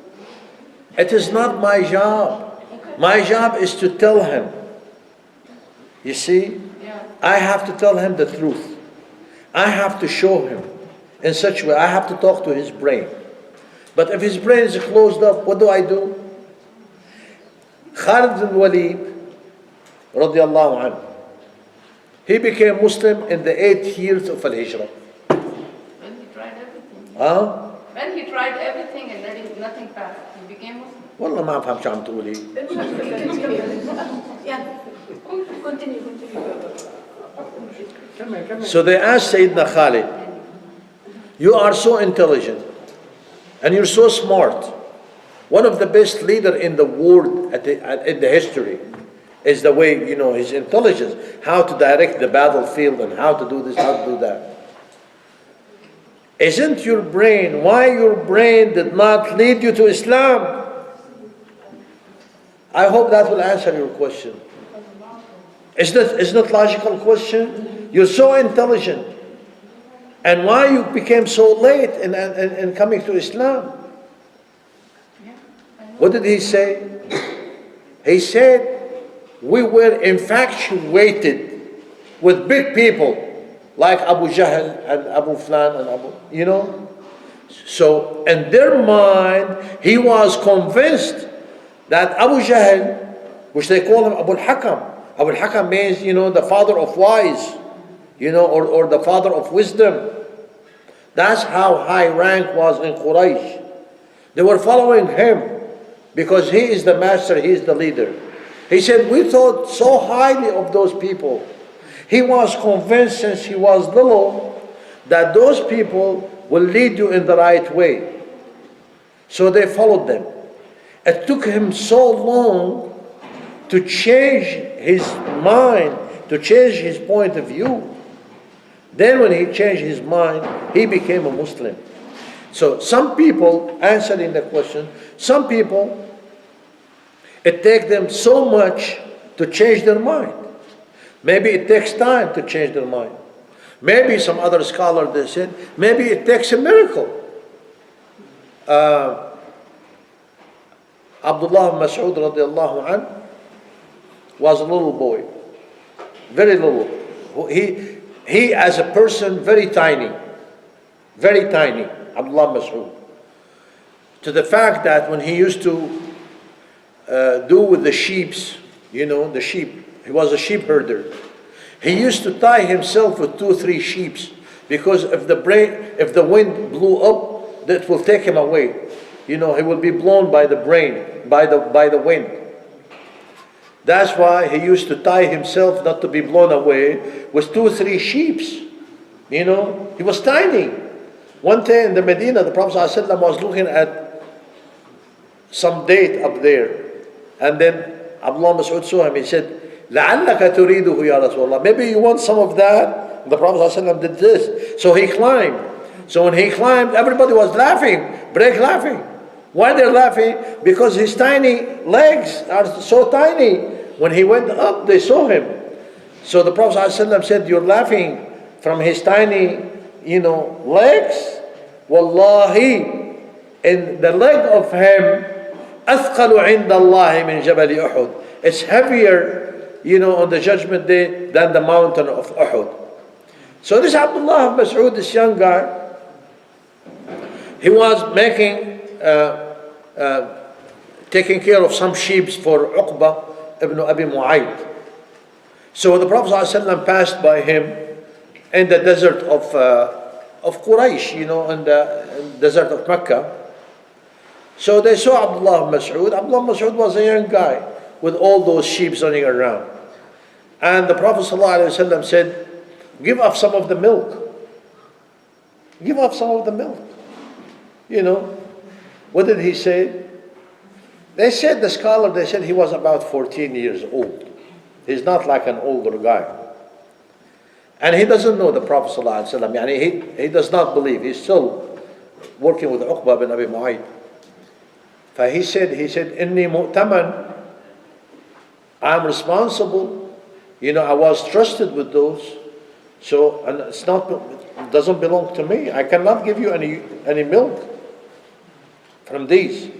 It is not my job. My job is to tell him. You see? Yeah. I have to tell him the truth. I have to show him in such a way. I have to talk to his brain. But if his brain is closed up, what do I do? Khalid bin Walid, radiallahu anhu, he became Muslim in the 8th years of Al-Hijrah. When he tried everything. Huh? When he tried everything and nothing passed, he became Muslim. والله ما أفهم شو عم تقولي. Yeah. Continue. So they asked Sayyidina Khalid, you are so intelligent and you're so smart. One of the best leaders in the world in the history is the way, his intelligence, how to direct the battlefield and how to do this, how to do that. Isn't your brain, why your brain did not lead you to Islam? I hope that will answer your question. Isn't it logical question? You're so intelligent. And why you became so late in coming to Islam? What did he say? He said, we were infatuated with big people like Abu Jahl and Abu Flan and Abu, So in their mind, he was convinced that Abu Jahl, which they call him Abu al-Hakam. Abu al-Hakam means, the father of wise, or the father of wisdom. That's how high rank was in Quraysh. They were following him because he is the master, he is the leader. He said, we thought so highly of those people. He was convinced since he was little that those people will lead you in the right way. So they followed them. It took him so long to change his mind, to change his point of view. Then when he changed his mind, he became a Muslim. So some people, answering the question, some people, it takes them so much to change their mind. Maybe it takes time to change their mind. Maybe some other scholar, they said, maybe it takes a miracle. Abdullah Mas'ud radiallahu anh was a little boy, very little. He as a person, very tiny, Abdullah Mas'ud. to the fact that when he used to do with the sheeps, the sheep, he was a sheep herder. He used to tie himself with 2, 3 sheeps, because if the wind blew up, that will take him away. He will be blown by the wind. That's why he used to tie himself not to be blown away with 2, 3 sheeps. He was tiny. One day in the Medina, the Prophet ﷺ was looking at some date up there, and then Abdullah Mas'ud saw him. He said, لَعَلَّكَ تُرِيدُهُ يَا رَسُولَ اللَّهِ. Maybe you want some of that? The Prophet ﷺ did this. So he climbed. So when he climbed, everybody was laughing, laughing. Why they're laughing? Because his tiny legs are so tiny. When he went up, they saw him. So the Prophet ﷺ said, you're laughing from his tiny, legs? Wallahi, in the leg of him, أثقل عند الله من جبل أحد. It's heavier, on the judgment day than the mountain of Uhud. So this Abdullah Mas'ud, this young guy, he was taking care of some sheep for Uqba ibn Abi Mu'ayd. So the Prophet ﷺ passed by him in the desert of Quraysh, in the desert of Mecca. So they saw Abdullah Mas'ud. Abdullah Mas'ud was a young guy with all those sheep running around. And the Prophet ﷺ said, give up some of the milk. Give up some of the milk. What did he say? They said he was about 14 years old. He's not like an older guy. And he doesn't know the Prophet ﷺ. He does not believe. He's still working with Uqba bin Abi Mu'ayd. He said, Inni mu'taman. I'm responsible. I was trusted with those. So, and it doesn't belong to me. I cannot give you any milk from these.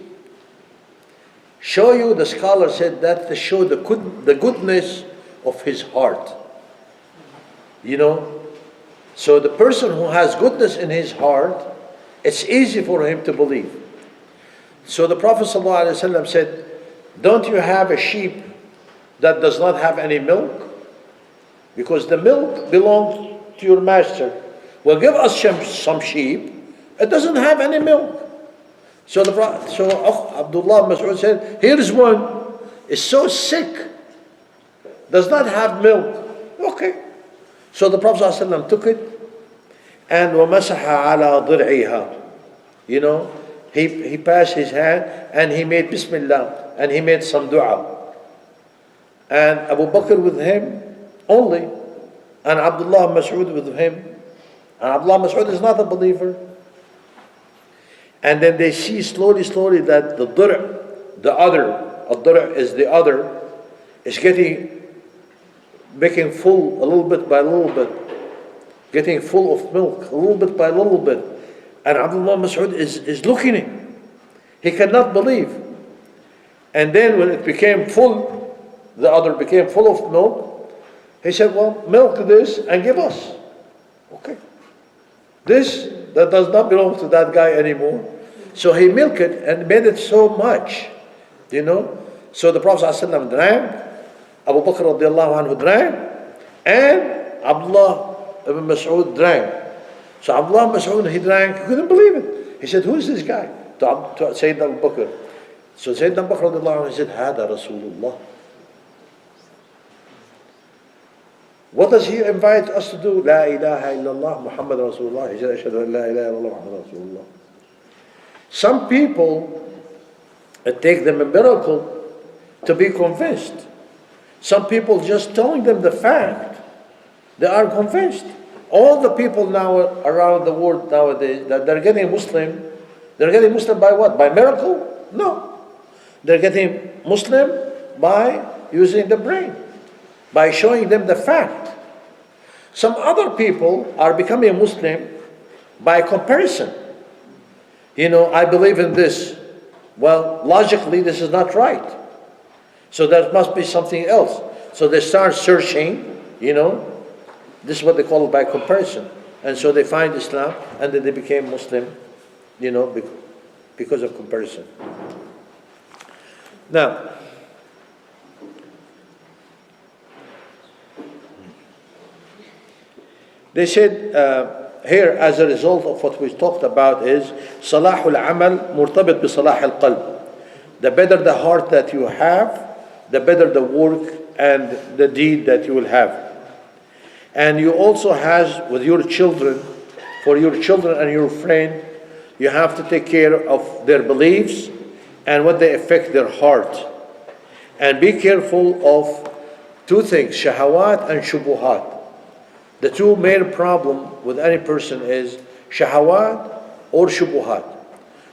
The scholar said that to show the goodness of his heart. So the person who has goodness in his heart, it's easy for him to believe. So the Prophet ﷺ said, don't you have a sheep that does not have any milk? Because the milk belongs to your master. Well, give us some sheep. It doesn't have any milk. So Abdullah Mas'ud said, here's one. Is so sick. Does not have milk. Okay. So the Prophet ﷺ took it and وَمَسَحَ عَلَى ضِرْعِهَا. He passed his hand and he made Bismillah and he made some dua. And Abu Bakr with him only, and Abdullah Mas'ud with him. And Abdullah Mas'ud is not a believer. And then they see slowly that the other is making full a little bit by little bit, getting full of milk a little bit by little bit. And Abdullah Mas'ud is looking at it. He cannot believe. And then when it became full, the other became full of milk, he said, well, milk this and give us. Okay. That does not belong to that guy anymore. So he milked it and made it so much, So the Prophet ﷺ drank, Abu Bakr radiallahu anhu drank, and Abdullah ibn Mas'ud drank. So Abdullah Mas'ud, he drank, he couldn't believe it. He said, who is this guy? To Sayyidina Abu Bakr. So Sayyidina Abu Bakr radiallahu anhu, he said, Hada Rasulullah. What does he invite us to do? La ilaha illallah Muhammad Rasulullah. He said, Ashhadu an la ilaha illallah Muhammad Rasulullah. Some people, it takes them a miracle to be convinced. Some people just telling them the fact, they are convinced. All the people now around the world nowadays that they're getting Muslim by what? By miracle? No. They're getting Muslim by using the brain, by showing them the fact. Some other people are becoming Muslim by comparison. I believe in this. Well, logically, this is not right. So there must be something else. So they start searching, This is what they call it by comparison. And so they find Islam, and then they became Muslim, because of comparison. Now, they said here, as a result of what we talked about, is صلاح العمل مرتبط بصلاح القلب. The better the heart that you have, the better the work and the deed that you will have. And you also have with your children, for your children and your friend, you have to take care of their beliefs and what they affect their heart. And be careful of two things, shahawat and shubuhat. The two main problem with any person is shahawat or shubuhat.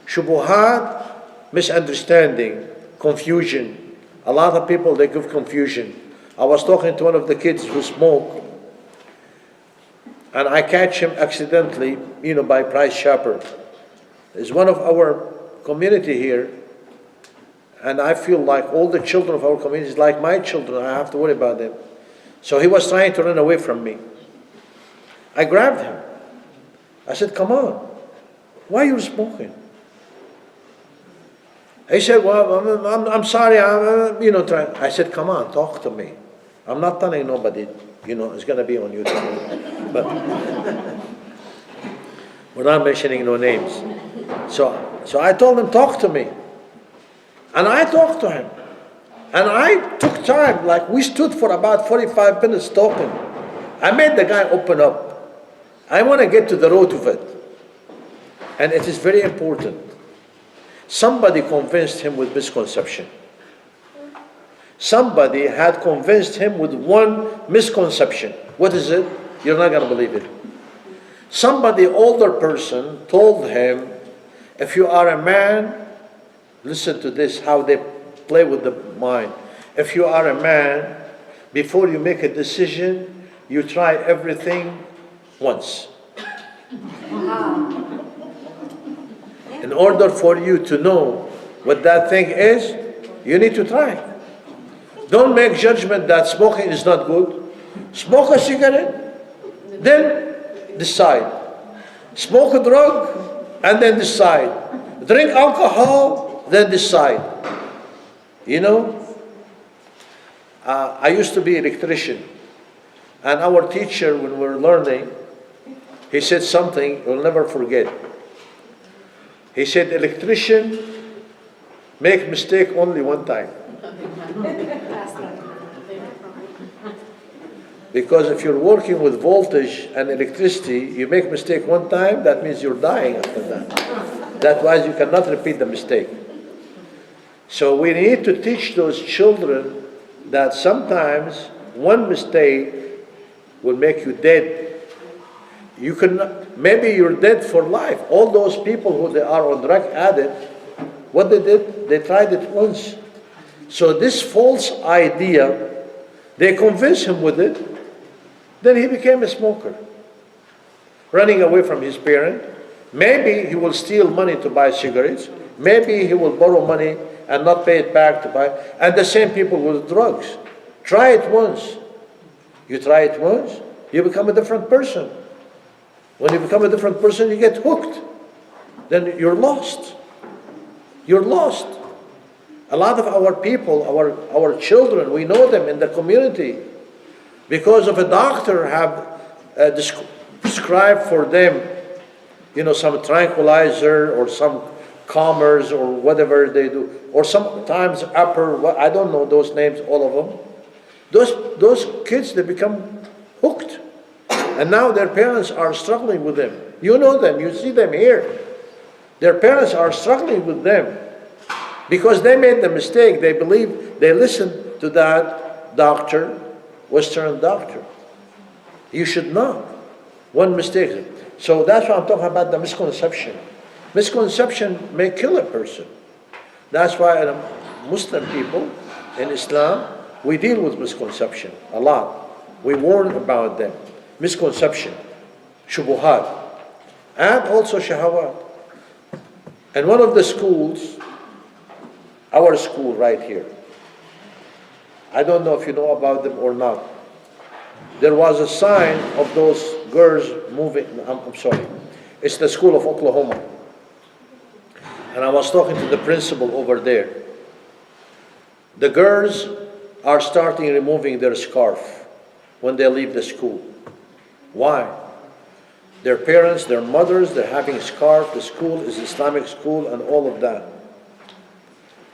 Shubuhat, misunderstanding, confusion. A lot of people, they give confusion. I was talking to one of the kids who smoke, and I catch him accidentally, by Price Chopper. He's one of our community here, and I feel like all the children of our community is like my children. I have to worry about them. So he was trying to run away from me. I grabbed him. I said, come on, why are you smoking? He said, well, I'm sorry, trying. I said, come on, talk to me. I'm not telling nobody, it's going to be on YouTube. But we're not mentioning no names. So I told him, talk to me. And I talked to him. And I took time, like we stood for about 45 minutes talking. I made the guy open up. I want to get to the root of it. And it is very important. Somebody convinced him with misconception. Somebody had convinced him with one misconception. What is it? You're not going to believe it. Somebody, older person, told him, if you are a man, listen to this, how they play with the mind. If you are a man, before you make a decision, you try everything once. In order for you to know what that thing is, you need to try. Don't make judgment that smoking is not good. Smoke a cigarette, then decide. Smoke a drug, and then decide. Drink alcohol, then decide. I used to be an electrician, and our teacher, when we were learning, he said something you'll never forget. He said, electrician make mistake only one time. Because if you're working with voltage and electricity, you make mistake one time, that means you're dying after that. That's why you cannot repeat the mistake. So we need to teach those children that sometimes one mistake will make you dead. Maybe you're dead for life. All those people who they are on drug addict, what they did, they tried it once. So this false idea, they convinced him with it, then he became a smoker, running away from his parent. Maybe he will steal money to buy cigarettes. Maybe he will borrow money and not pay it back to buy. And the same people with drugs. Try it once. You try it once, you become a different person. When you become a different person, you get hooked. Then you're lost. You're lost. A lot of our people, our children, we know them in the community because of a doctor have prescribed for them, some tranquilizer or some calmers or whatever they do, or sometimes I don't know those names, all of them. Those kids, they become hooked. And now their parents are struggling with them. You know them, you see them here. Their parents are struggling with them because they made the mistake. They believe, they listened to that doctor, Western doctor. You should not. One mistake. So that's why I'm talking about the misconception. Misconception may kill a person. That's why Muslim people in Islam, we deal with misconception a lot. We warn about them. Misconception, shubuhat, and also shahawat. And one of the schools, our school right here, I don't know if you know about them or not. There was a sign of those girls moving, I'm sorry, it's the school of Oklahoma. And I was talking to the principal over there. The girls are starting removing their scarf when they leave the school. Why? Their parents, their mothers, they're having a scarf. The school is Islamic school and all of that.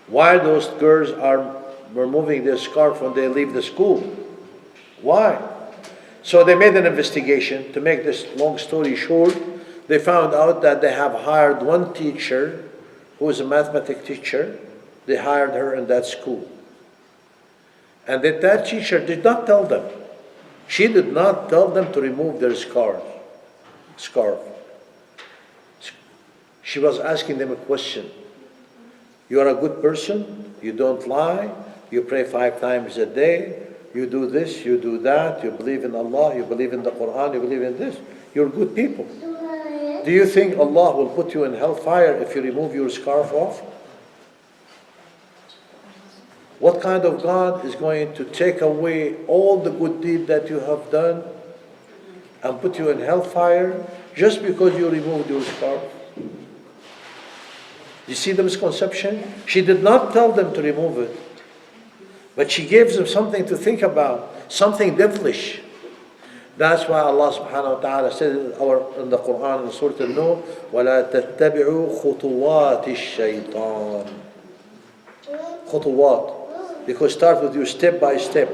Why those girls are removing their scarf when they leave the school? Why? So they made an investigation. To make this long story short, they found out that they have hired one teacher who is a mathematics teacher. They hired her in that school. And that teacher did not tell them. She did not tell them to remove their scarf. She was asking them a question. You are a good person, you don't lie, you pray 5 times a day, you do this, you do that, you believe in Allah, you believe in the Quran, you believe in this. You're good people. Do you think Allah will put you in hellfire if you remove your scarf off? What kind of God is going to take away all the good deed that you have done and put you in hellfire just because you removed your scarf? You see the misconception? She did not tell them to remove it, but she gave them something to think about, something devilish. That's why Allah subhanahu wa ta'ala said in the Quran in Surah An-Nur, وَلَا تَتَّبِعُوا خُطُوَاتِ الشَّيْطَانِ. Khutuwat. Because start with you step by step,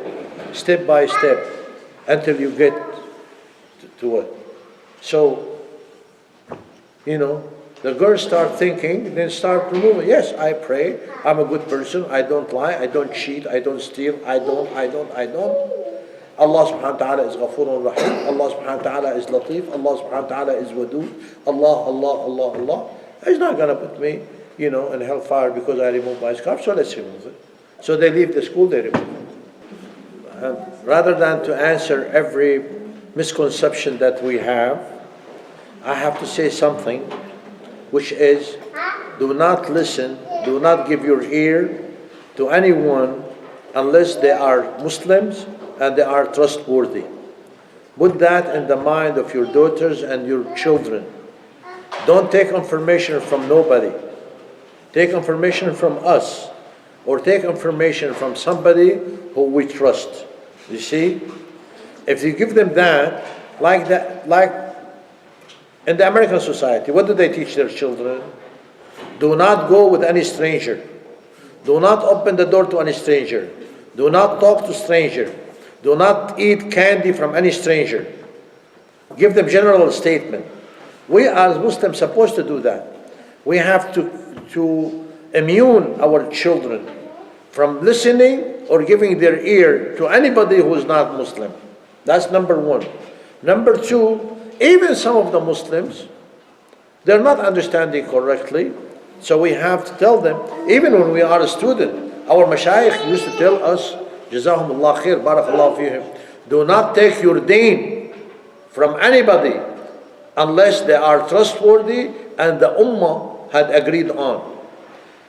until you get to it. So, the girls start thinking, then start removing. Yes, I pray, I'm a good person, I don't lie, I don't cheat, I don't steal, I don't. Allah subhanahu wa ta'ala is Ghafurun Rahim, Allah subhanahu wa ta'ala is Latif, Allah subhanahu wa ta'ala is Wadud, Allah. He's not going to put me, in hellfire because I removed my scarf, so let's remove it. So they leave the school, they remove it. Rather than to answer every misconception that we have, I have to say something, which is, do not listen, do not give your ear to anyone unless they are Muslims and they are trustworthy. Put that in the mind of your daughters and your children. Don't take information from nobody. Take information from us, or take information from somebody who we trust. You see? If you give them that, like in the American society, what do they teach their children? Do not go with any stranger. Do not open the door to any stranger. Do not talk to stranger. Do not eat candy from any stranger. Give them general statement. We as Muslims supposed to do that. We have to immune our children from listening or giving their ear to anybody who is not Muslim. That's number one. Number two, even some of the Muslims, they're not understanding correctly, so we have to tell them, even when we are a student, our mashayikh used to tell us, Jazahumullah khair, barakallahu fihim, do not take your deen from anybody unless they are trustworthy and the ummah had agreed on.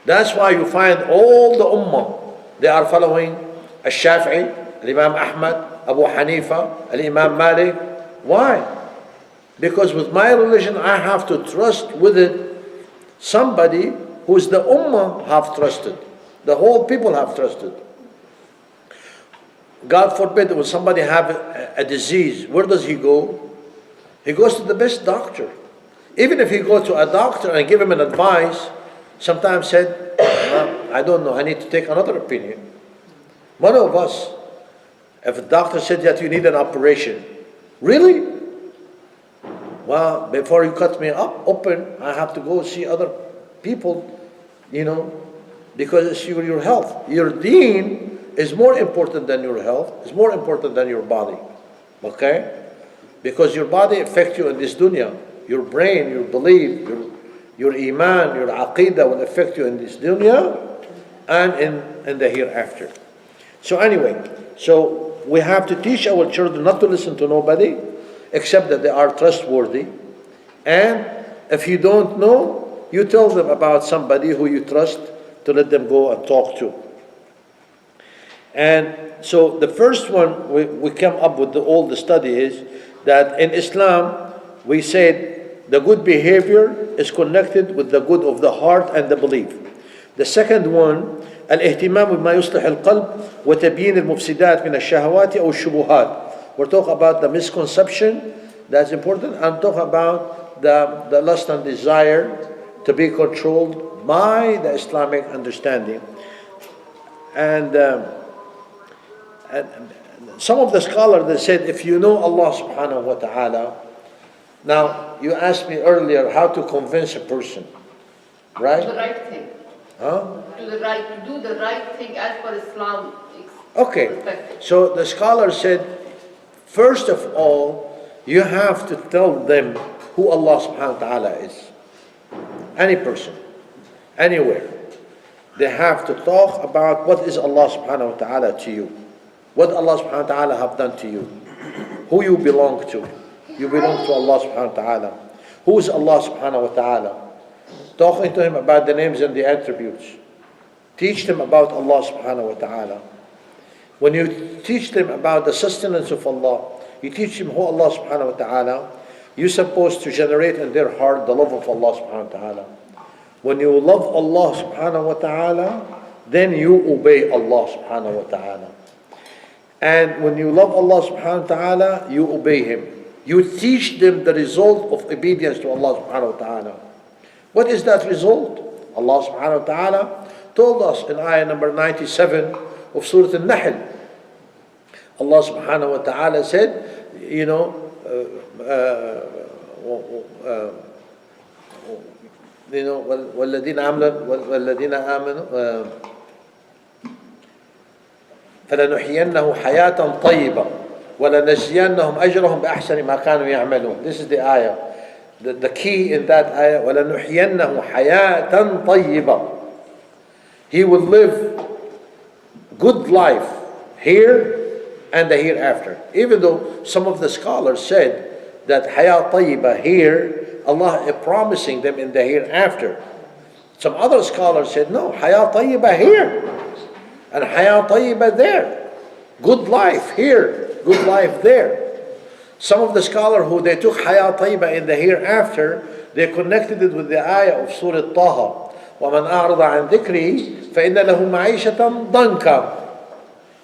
That's why you find all the ummah, they are following Al-Shafi'i, Al-Imam Ahmad, Abu Hanifa, Al-Imam Malik. Why? Because with my religion, I have to trust with it somebody who's the ummah have trusted. The whole people have trusted. God forbid, when somebody have a disease, where does he go? He goes to the best doctor. Even if he goes to a doctor and give him an advice, sometimes said, I don't know, I need to take another opinion. One of us, if a doctor said that you need an operation, really? Well, before you cut me up open, I have to go see other people, because it's your health. Your deen is more important than your health, it's more important than your body. Okay? Because your body affects you in this dunya. Your brain, your belief, your iman, your aqidah will affect you in this dunya and in the hereafter. So anyway, we have to teach our children not to listen to nobody except that they are trustworthy. And if you don't know, you tell them about somebody who you trust to let them go and talk to. And so the first one we came up with all the study is that in Islam we said the good behavior is connected with the good of the heart and the belief. The second one, الاهتمام بما يصلح القلب وتبيين المفسدات من الشهوات أو الشبهات. We're talking about the misconception, that's important, and talk about the lust and desire to be controlled by the Islamic understanding. And some of the scholars, they said, if you know Allah subhanahu wa ta'ala, now you asked me earlier how to convince a person, The right? right thing. Huh? To do the right thing as per Islam. Okay, perspective. so the scholar said, first of all, you have to tell them who Allah subhanahu wa ta'ala is. Any person, anywhere. They have to talk about what is Allah subhanahu wa ta'ala to you. What Allah subhanahu wa ta'ala have done to you. Who you belong to. You belong to Allah subhanahu wa ta'ala. Who is Allah subhanahu wa ta'ala? Talking to him about the names and the attributes. Teach them about Allah subhanahu wa ta'ala. When you teach them about the sustenance of Allah, you teach them who Allah subhanahu wa ta'ala, you're supposed to generate in their heart the love of Allah subhanahu wa ta'ala. When you love Allah subhanahu wa ta'ala, then you obey Allah subhanahu wa ta'ala. And when you love Allah subhanahu wa ta'ala, you obey Him. You teach them the result of obedience to Allah subhanahu wa ta'ala. What is that result? Allah subhanahu wa ta'ala told us in ayah number 97 of Surah Al-Nahl. Allah subhanahu wa ta'ala said, you know, والذين آمنوا فلنحيينه حياة طيبة ولنجزينهم أجرهم بأحسن ما كانوا يعملون. This is the ayah. The key in that ayah, وَلَنُحْيَنَّهُ حَيَاةً طَيِّبًا. He will live good life here and the hereafter. Even though some of the scholars said that hayat tayyiba here, Allah is promising them in the hereafter. Some other scholars said, no, hayat tayyiba here and hayat tayyiba there. Good life here, good life there. Some of the scholars who they took hayat tayyiba in the hereafter, they connected it with the ayah of Surah Taha. وَمَنْ أَعْرَضَ عَنْ ذِكْرِي فَإِنَّ لَهُ مَعِيشَةً ضَنْكًا.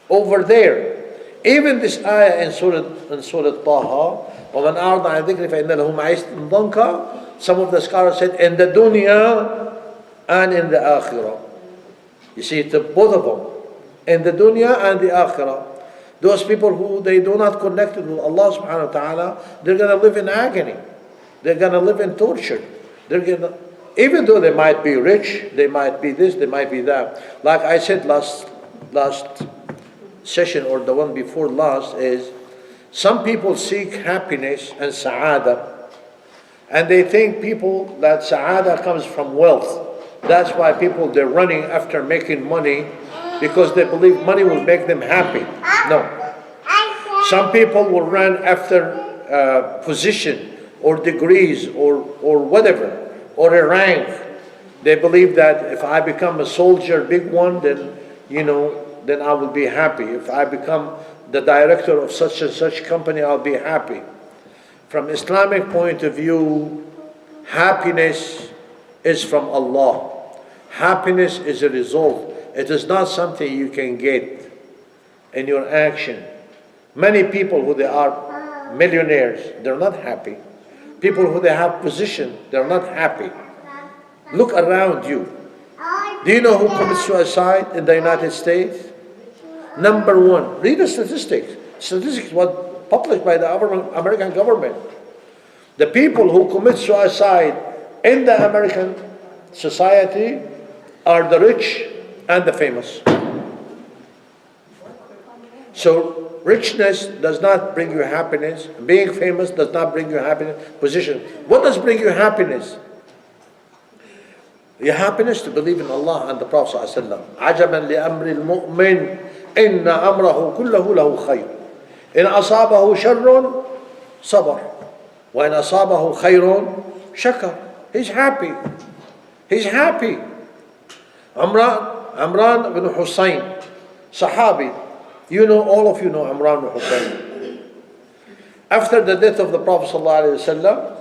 Over there. Even this ayah in Surah Taha, وَمَنْ أَعْرَضَ عَنْ ذِكْرِي فَإِنَّ لَهُ مَعِيشَةً ضَنْكًا. Some of the scholars said in the dunya and in the akhirah. You see, it's both of them. In the dunya and the akhirah. Those people who they do not connect with Allah subhanahu wa ta'ala, they're going to live in agony. They're going to live in torture. Even though they might be rich, they might be this, they might be that. Like I said last session or the one before last is, some people seek happiness and sa'ada, and they think people that sa'ada comes from wealth. That's why people, they're running after making money because they believe money will make them happy. No. Some people will run after position or degrees or whatever, or a rank. They believe that if I become a soldier, big one, then, then I will be happy. If I become the director of such and such company, I'll be happy. From Islamic point of view, happiness is from Allah. Happiness is a result. It is not something you can get in your action. Many people who they are millionaires, they're not happy. People who they have position, they're not happy. Look around you. Do you know who commits suicide in the United States? Number one. Read the statistics. Statistics was published by the American government. The people who commit suicide in the American society are the rich and the famous. So richness does not bring you happiness. Being famous does not bring you happiness. Position. What does bring you happiness? Your happiness to believe in Allah and the Prophet ﷺ. عَجَبًا لِأَمْرِ الْمُؤْمِنِ إِنَّ أَمْرَهُ كُلَّهُ لَهُ خَيْرٌ إِنْ أَصَابَهُ شَرٌّ صَبَرٌ وَإِنْ أَصَابَهُ خَيْرٌ شَكَرٌ. He's happy. He's happy. Imran bin Hussein, Sahabi. All of you know Imran bin Hussein. After the death of the Prophet ﷺ,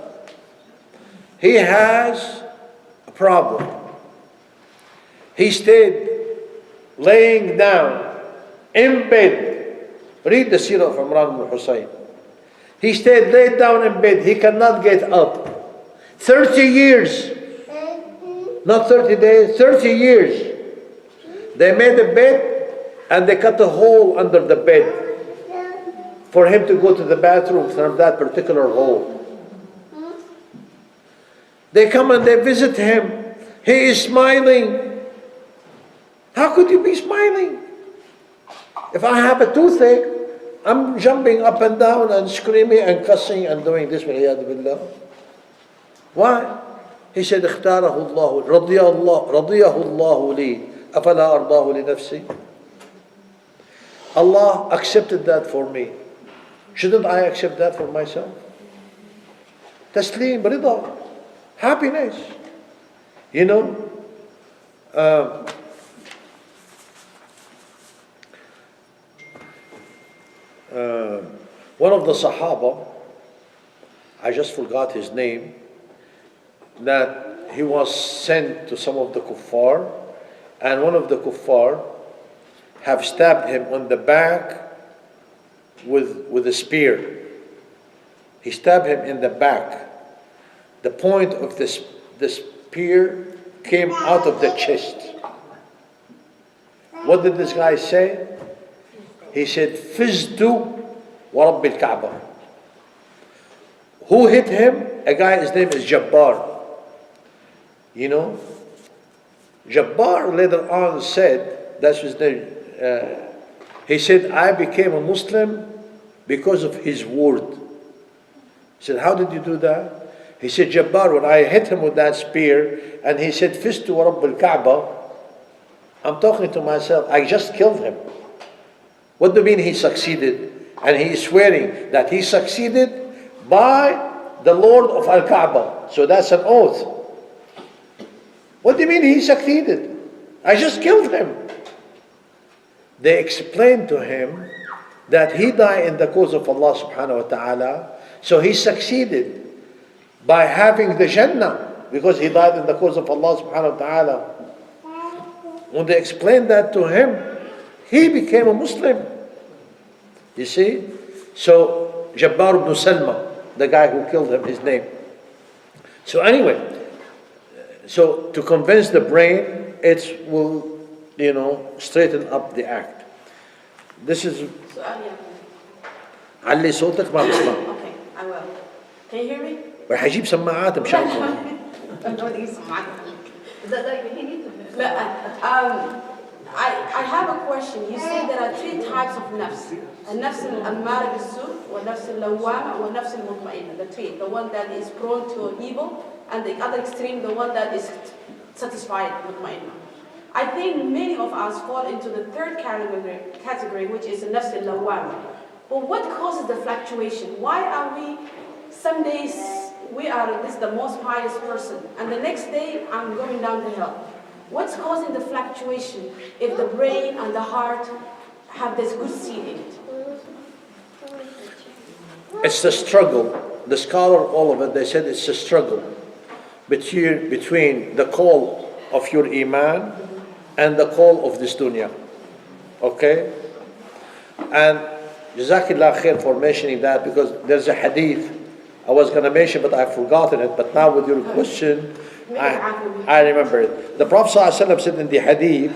He has a problem. He stayed laying down in bed. Read the seerah of Imran ibn Hussein. He stayed laid down in bed. He cannot get up. 30 years. Not 30 days, 30 years. They made a bed and they cut a hole under the bed for him to go to the bathroom from that particular hole. They come and they visit him. He is smiling. How could you be smiling? If I have a toothache, I'm jumping up and down and screaming and cussing and doing this. Why? He said, اختاره الله رضيه الله لي أفلا أرضاه لنفسي. Allah accepted that for me. Shouldn't I accept that for myself? Taslim, rida, happiness. You know, one of the Sahaba, I just forgot his name, that he was sent to some of the kuffar, and one of the kuffar have stabbed him on the back with a spear. He stabbed him in the back. The point of the spear came out of the chest. What did this guy say? He said, Fizdu wa Rabbil Kaaba. Who hit him? A guy, his name is Jabbar. You know? Jabbar later on said, that's his name, he said, I became a Muslim because of his word. He said, how did you do that? He said, Jabbar, when I hit him with that spear, and he said, Fistu wa Rabbil Kaaba, I'm talking to myself, I just killed him. What do you mean he succeeded? And he is swearing that he succeeded by the Lord of Al-Kaaba. So that's an oath. What do you mean he succeeded? I just killed him. They explained to him that he died in the cause of Allah subhanahu wa ta'ala, so he succeeded by having the Jannah because he died in the cause of Allah subhanahu wa ta'ala. When they explained that to him, he became a Muslim. You see? So Jabbar ibn Salma, the guy who killed him, his name. So anyway, so to convince the brain, it will, you know, straighten up the act. This is. علي صوتك ما بسمع. Okay, I will. Can you hear me? راح اجيب سماعات مشانكم. I have a question. You say there are three types of nafs. النفس الأمارة بالسوء والنفس اللوامة والنفس المطمئنة. The three. The one that is prone to evil, and the other extreme, the one that is satisfied, mutma'inna. I think many of us fall into the third category, which is the nafs al-lawwama. But what causes the fluctuation? Why are we, some days this is the most pious person, and the next day I'm going down the hill? What's causing the fluctuation if the brain and the heart have this good seed in it? It's the struggle. The scholar, all of it, they said it's a struggle between the call of your iman and the call of this dunya. Okay? And Jazakillah khair for mentioning that, because there's a hadith I was going to mention but I've forgotten it, but now with your question I remember it. The Prophet ﷺ said in the hadith,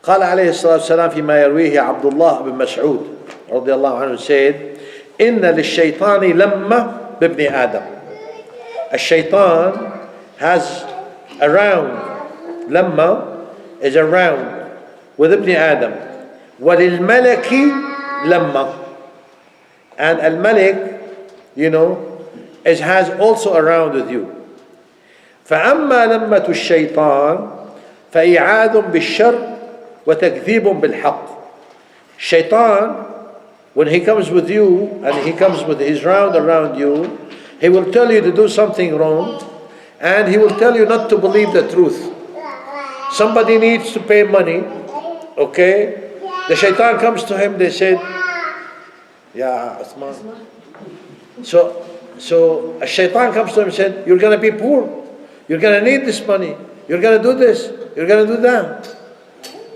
قال عليه الصلاة والسلام فيما يرويه عبد الله بن مسعود رضي الله عنه, said, إن للشيطان لمة بابن آدم. A shaitan has a round, lamma is a round with ibn Adam. وَلِلْمَلَكِ لَمَّة. And al-malik, you know, has also a round with you. فَأَمَّا لَمَّةُ الشَّيْطَانِ فَإِعَادٌ بِالشَّرِّ وَتَكْذِيبٌ بِالْحَقِّ. Shaitan, when he comes with you and he comes with his round around you, he will tell you to do something wrong, and he will tell you not to believe the truth. Somebody needs to pay money, okay? The shaitan comes to him, they said, Yeah, Uthman. So a shaitan comes to him and said, you're going to be poor. You're going to need this money. You're going to do this. You're going to do that.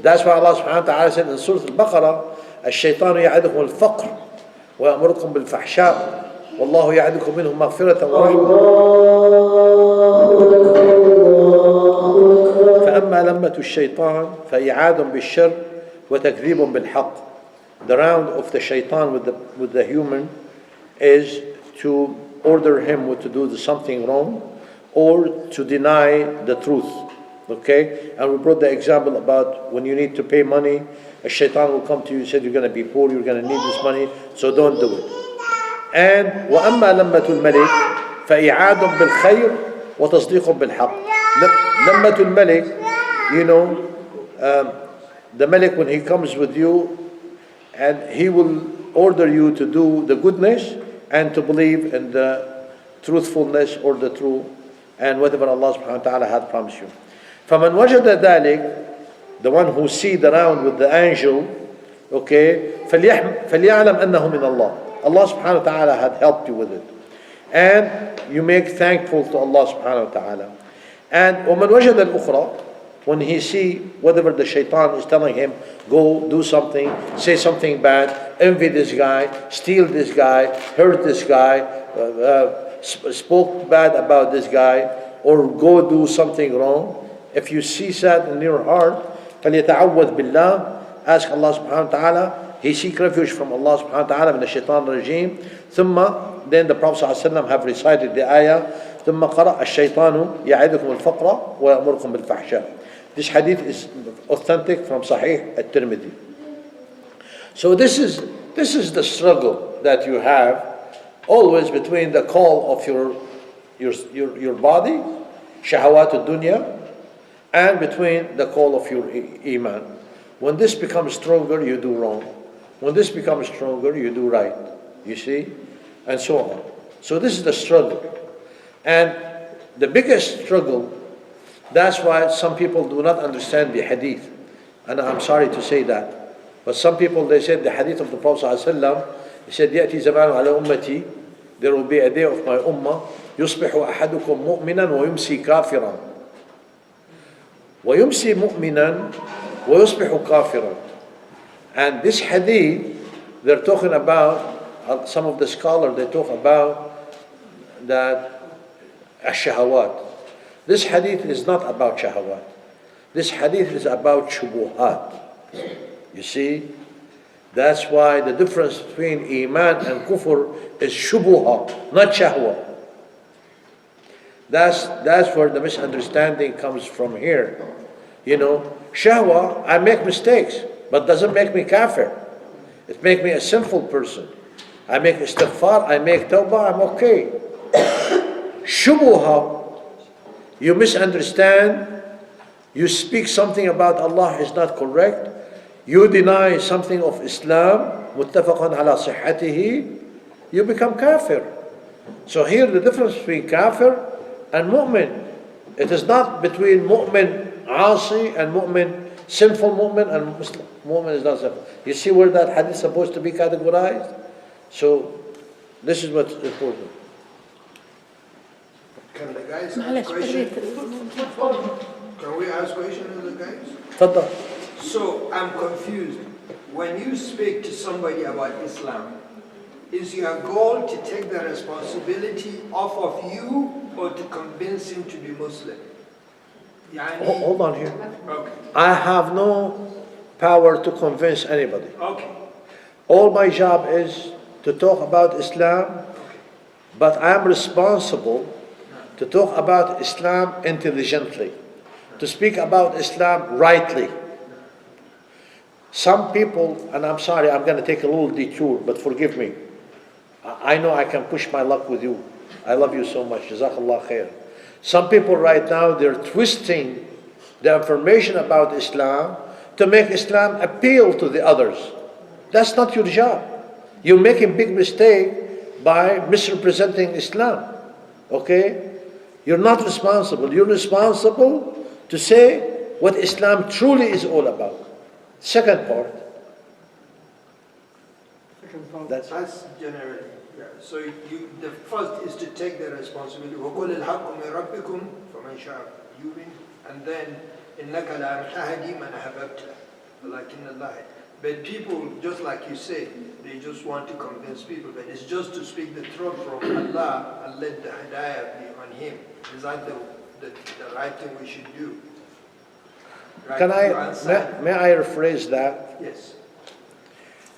That's why Allah subhanahu wa ta'ala said in Surah Al-Baqarah, الشيطان يعدكم الفقر ويأمركم بالفحشاء والله يعدكم منه مغفرة ورحمة فأما لمة الشيطان فإعاد بالشر وتكذيب بالحق. The round of the shaitan with the human is to order him to do something wrong or to deny the truth. Okay? And we brought the example about when you need to pay money, a shaitan will come to you and say you're going to be poor, you're going to need this money, so don't do it. And وأما لمة الملك فإعاد بالخير وتصديق بالحق. لمة الملك, you know, the Malik, when he comes with you, and he will order you to do the goodness and to believe in the truthfulness or the truth and whatever Allah subhanahu wa ta'ala had promised you. فَمَنْ وَجَدَ ذَلِكَ, the one who sees around with the angel, okay, فَلْيَعْلَمْ أَنَّهُ مِنَ اللَّهِ. Allah subhanahu wa ta'ala had helped you with it. And you make thankful to Allah subhanahu wa ta'ala. And وَمَنْ وَجَدَ الْأُخْرَى, when he see whatever the shaitan is telling him, go do something, say something bad, envy this guy, steal this guy, hurt this guy, spoke bad about this guy, or go do something wrong. If you see that in your heart, فَلْيَتَعَوَّذْ بِاللَّهِ, ask Allah subhanahu wa ta'ala, he seek refuge from Allah subhanahu wa ta'ala من الشيطان الرجيم. ثم, then the Prophet ﷺ have recited the ayah, ثم قرأ الشيطان يعدكم الفقر ويأمركم بالفحشاء. This hadith is authentic from Sahih at-Tirmidhi. So this is the struggle that you have always between the call of your body, shahawat al-dunya, and between the call of your iman. When this becomes stronger, you do wrong. When this becomes stronger, you do right. You see? And so on. So this is the struggle. And the biggest struggle, that's why some people do not understand the hadith. And I'm sorry to say that. But some people, they said the hadith of the Prophet ﷺ, he said, يأتي زمان على أمتي, there will be a day of my ummah, يصبح أحدكم مؤمنا ويمسي كافرا. ويمسي مؤمنا ويصبح كافرا. And this hadith, they're talking about, some of the scholars, they talk about that ash-shahawat. This hadith is not about shahawat. This hadith is about shubuhat. You see? That's why the difference between iman and kufr is shubuha, not shahwa. That's where the misunderstanding comes from here. You know, shahwa, I make mistakes, but doesn't make me kafir. It makes me a sinful person. I make istighfar, I make tawbah, I'm okay. Shubuha, you misunderstand, you speak something about Allah is not correct, you deny something of Islam, muttafaqan ala sihhatihi, you become kafir. So here the difference between kafir and mu'min, it is not between mu'min asi and mu'min, sinful mu'min and Muslim. Mu'min is not sinful. You see where that hadith is supposed to be categorized? So this is what's important. Can the guys ask questions? Can we ask questions of the guys? تفضل. So I'm confused. When you speak to somebody about Islam, is your goal to take the responsibility off of you or to convince him to be Muslim? Hold on here. Okay. I have no power to convince anybody. Okay. All my job is to talk about Islam, but I am responsible to talk about Islam intelligently, to speak about Islam rightly. Some people, and I'm sorry, I'm going to take a little detour, but forgive me. I know I can push my luck with you. I love you so much. Jazakallah khair. Some people right now, they're twisting the information about Islam to make Islam appeal to the others. That's not your job. You're making big mistake by misrepresenting Islam. Okay? You're not responsible. You're responsible to say what Islam truly is all about. Second part. That's That's generally, yeah. So the first is to take the responsibility. وَقُلِ الْحَقُّ مِنْ رَبِّكُمْ فَمَنْ شَاءَ يُؤْمِنْ. And then, إِنَّكَ لَا تَهْدِي مَنْ أَحْبَبْتَ وَلَكِنَّ اللَّهَ. But people, just like you say, they just want to convince people. But it's just to speak the truth from Allah and let the hidayah be on Him. Is that the right thing we should do? Right? Can You answer? may I rephrase that? Yes.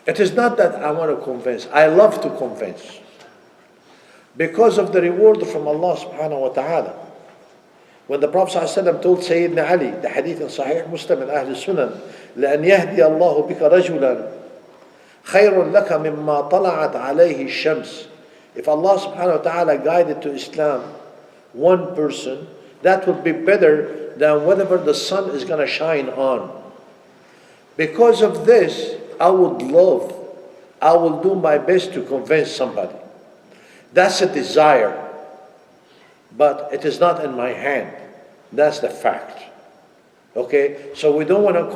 It is not that I want to convince. I love to convince. Because of the reward from Allah subhanahu wa ta'ala. When the Prophet ﷺ told Sayyidina Ali, the hadith in Sahih Muslim and Ahl Sunan, لأن يهدي الله بك رجلا خير لك مما طلعت عليه الشمس. If Allah subhanahu wa ta'ala guided to Islam one person, that would be better than whatever the sun is going to shine on. Because of this, I will do my best to convince somebody. That's a desire, but it is not in my hand. That's the fact. Okay? So we don't want to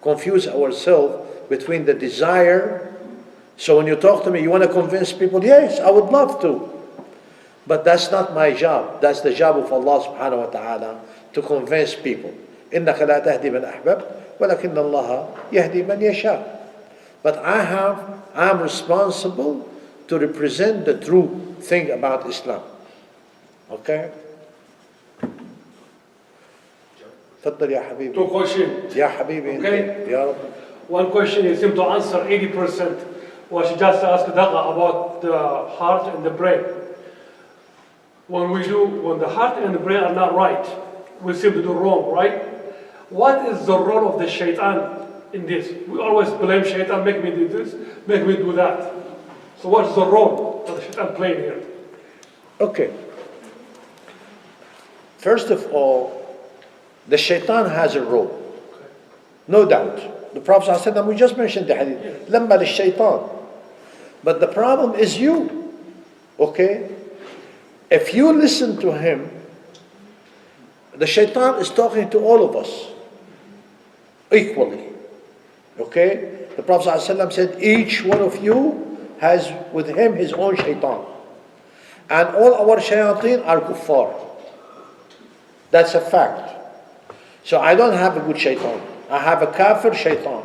confuse ourselves between the desire. So when you talk to me, you want to convince people? Yes, I would love to. But that's not my job. That's the job of Allah subhanahu wa ta'ala, to convince people. إِنَّكَ لَا تَهْدِي مَنْ أَحْبَبْتَ وَلَكِنَّ اللَّهَ يَهْدِي مَنْ يَشَاءُ. But I'm responsible to represent the true thing about Islam. Okay? تفضل يا حبيبي. Two questions. يا حبيبي. Okay. يا رب. One question you seem to answer 80%. Was just asked Daqa about the heart and the brain. When the heart and the brain are not right, we seem to do wrong, right? What is the role of the shaitan in this? We always blame shaitan, make me do this, make me do that. So what is the role of the shaitan playing here? Okay. First of all, the shaitan has a role. No doubt. The Prophet ﷺ, we just mentioned the hadith. لَمَّا لِلشَّيْطَانِ. But the problem is you. Okay? If you listen to him, the shaitan is talking to all of us equally. Okay? The Prophet ﷺ said, each one of you has with him his own shaitan. And all our shayateen are kuffar. That's a fact. So I don't have a good shaitan. I have a kafir shaitan.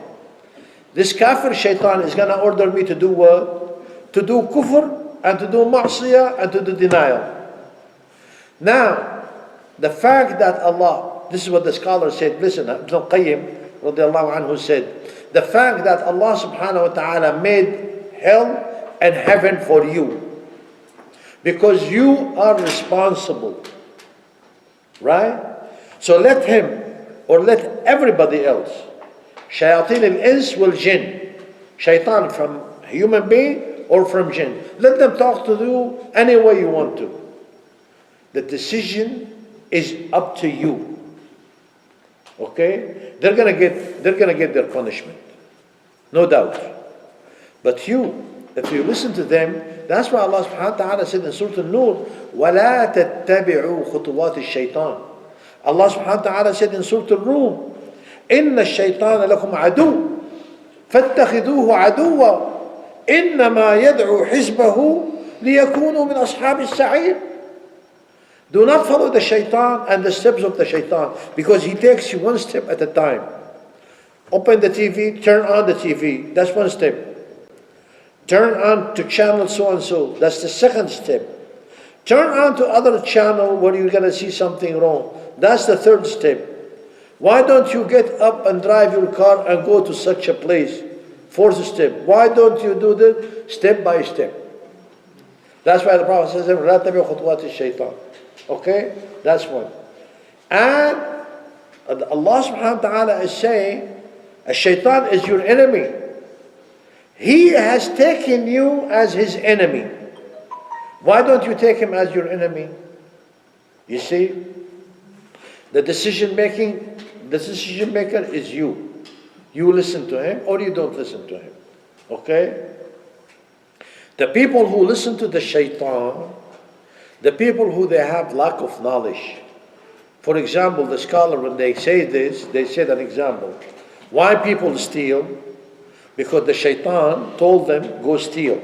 This kafir shaitan is going to order me to do what? To do kufr and to do ma'siyah and to do denial. Now, the fact that Allah, this is what the scholar said, listen, Ibn al-Qayyim radiallahu anhu said, the fact that Allah subhanahu wa ta'ala made hell and heaven for you, because you are responsible, right? So let him, or let everybody else, shayateen al-ins wal jinn, shaitan from human being or from jinn, let them talk to you any way you want to. The decision is up to you. Okay? They're gonna get their punishment. No doubt. But you, if you listen to them, that's why Allah subhanahu wa ta'ala said in Surah An-Nur, وَلَا تَتَّبِعُوا خُطُوَاتِ الشَّيْطَانِ. Allah subhanahu wa ta'ala said in Surah Al-Rum, إِنَّ الشَّيْطَانَ لَكُمْ عَدُوٌّ فَاتَّخِذُوهُ عَدُوًّا إِنَّمَا يَدْعُو حِزْبَهُ لِيَكُونُوا مِنْ أَصْحَابِ السَّعِيرِ. Do not follow the shaitan and the steps of the shaitan, because he takes you one step at a time. Open the TV, turn on the TV. That's one step. Turn on to channel so and so. That's the second step. Turn on to other channel where you're going to see something wrong. That's the third step. Why don't you get up and drive your car and go to such a place? Fourth step. Why don't you do this step by step? That's why the Prophet says, "La tabi'u khutuwat ash-shaytan." Okay? That's one. And Allah subhanahu wa ta'ala is saying, a shaitan is your enemy. He has taken you as his enemy. Why don't you take him as your enemy? You see? The decision maker is you. You listen to him or you don't listen to him. Okay? The people who listen to the shaitan, the people who they have lack of knowledge. For example, the scholar, when they say this, they said an example. Why people steal? because the shaitan told them, go steal.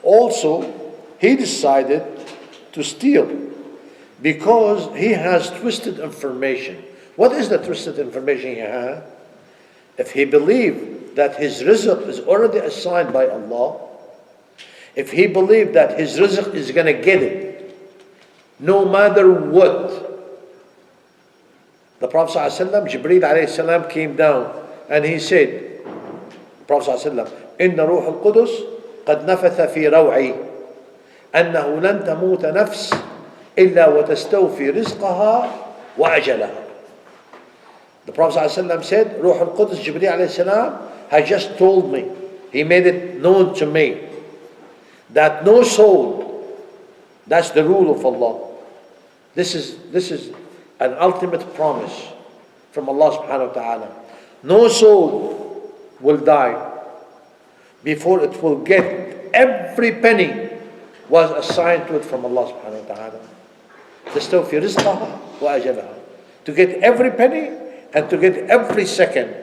Also, he decided to steal because he has twisted information. What is the twisted information he had? If he believed that his rizq is already assigned by Allah, if he believed that his rizq is going to get it, no matter what. The Prophet ﷺ, Jibreel alayhi salam came down and he said, Prophet ﷺ, إن روح القدس قد نفث في روعي أنه لن تموت نفس إلا وتستوفي رزقها وأجلها. The Prophet ﷺ said, Ruh al-Qudus, Jibreel alayhi salam, has just told me, he made it known to me, that no soul, that's the rule of Allah. This is an ultimate promise from Allah subhanahu wa ta'ala. No soul will die before it will get every penny was assigned to it from Allah subhanahu wa ta'ala. تستوفي رزقها وأجلها. To get every penny and to get every second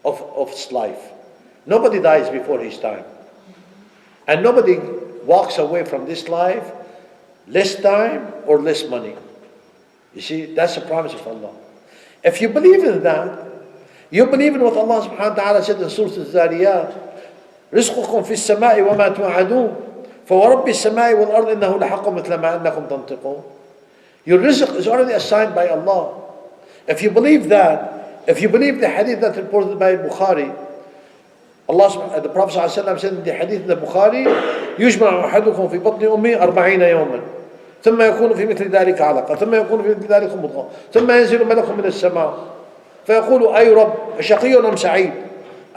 of its life. Nobody dies before his time. And nobody walks away from this life less time or less money. You see, that's a promise of Allah. If you believe in that, you believe in what Allah subhanahu wa ta'ala said in Surah Al-Zariyat, رزقكم في السماء وما توعدون فورب السماء والأرض إنه لحق مثل ما أنكم تنطقون. Your rizq is already assigned by Allah. If you believe that, if you believe the hadith that's reported by Bukhari, the Prophet ﷺ said in the hadith in the Bukhari, يجمع أحدكم في بطن أمه 40 يوما ثم يكون في مثل ذلك علقة ثم يكون في مثل ذلك مضغة ثم ينزل ملك من السماء فيقول أي رب شقي أم سعيد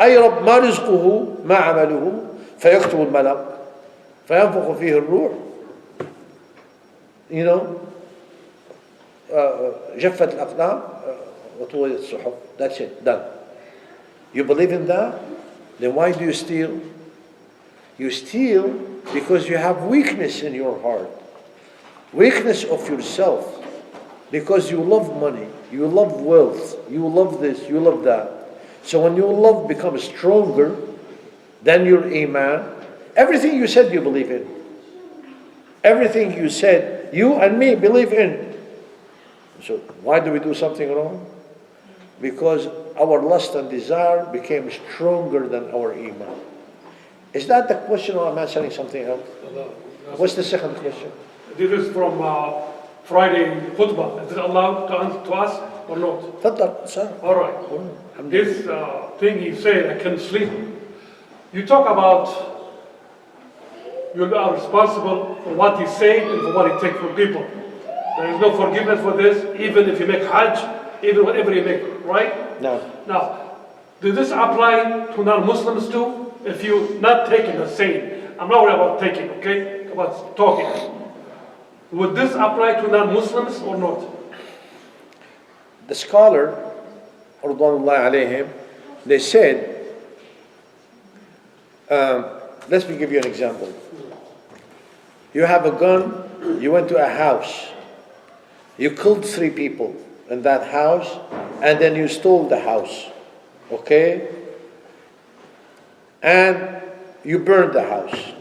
أي رب ما رزقه ما عمله فيكتب الملك فينفخ فيه الروح جفت الأقلام وطويت الصحف. That's it, done. You believe in that? Then why do you steal? You steal because you have weakness in your heart. Weakness of yourself. Because you love money, you love wealth, you love this, you love that. So when your love becomes stronger than your iman, everything you said you believe in. Everything you said, you and me believe in. So why do we do something wrong? Because our lust and desire became stronger than our iman. Is that the question, or am I answering something else? What's the second question? This is from Friday khutbah. Is it allowed to ask or not? تفضل, sir. All right. This thing he said, I can sleep. You talk about you are responsible for what he said and for what he takes from people. There is no forgiveness for this, even if you make Hajj, even whatever you make, right? No. Now, does this apply to non-Muslims too? If you not taking the saying, I'm not worried about taking, okay? About talking. Would this apply to non-Muslims or not? The scholar, Ridwanullahi alayhim, they said, let me give you an example. You have a gun, you went to a house, you killed 3 people in that house, and then you stole the house, okay? And you burned the house.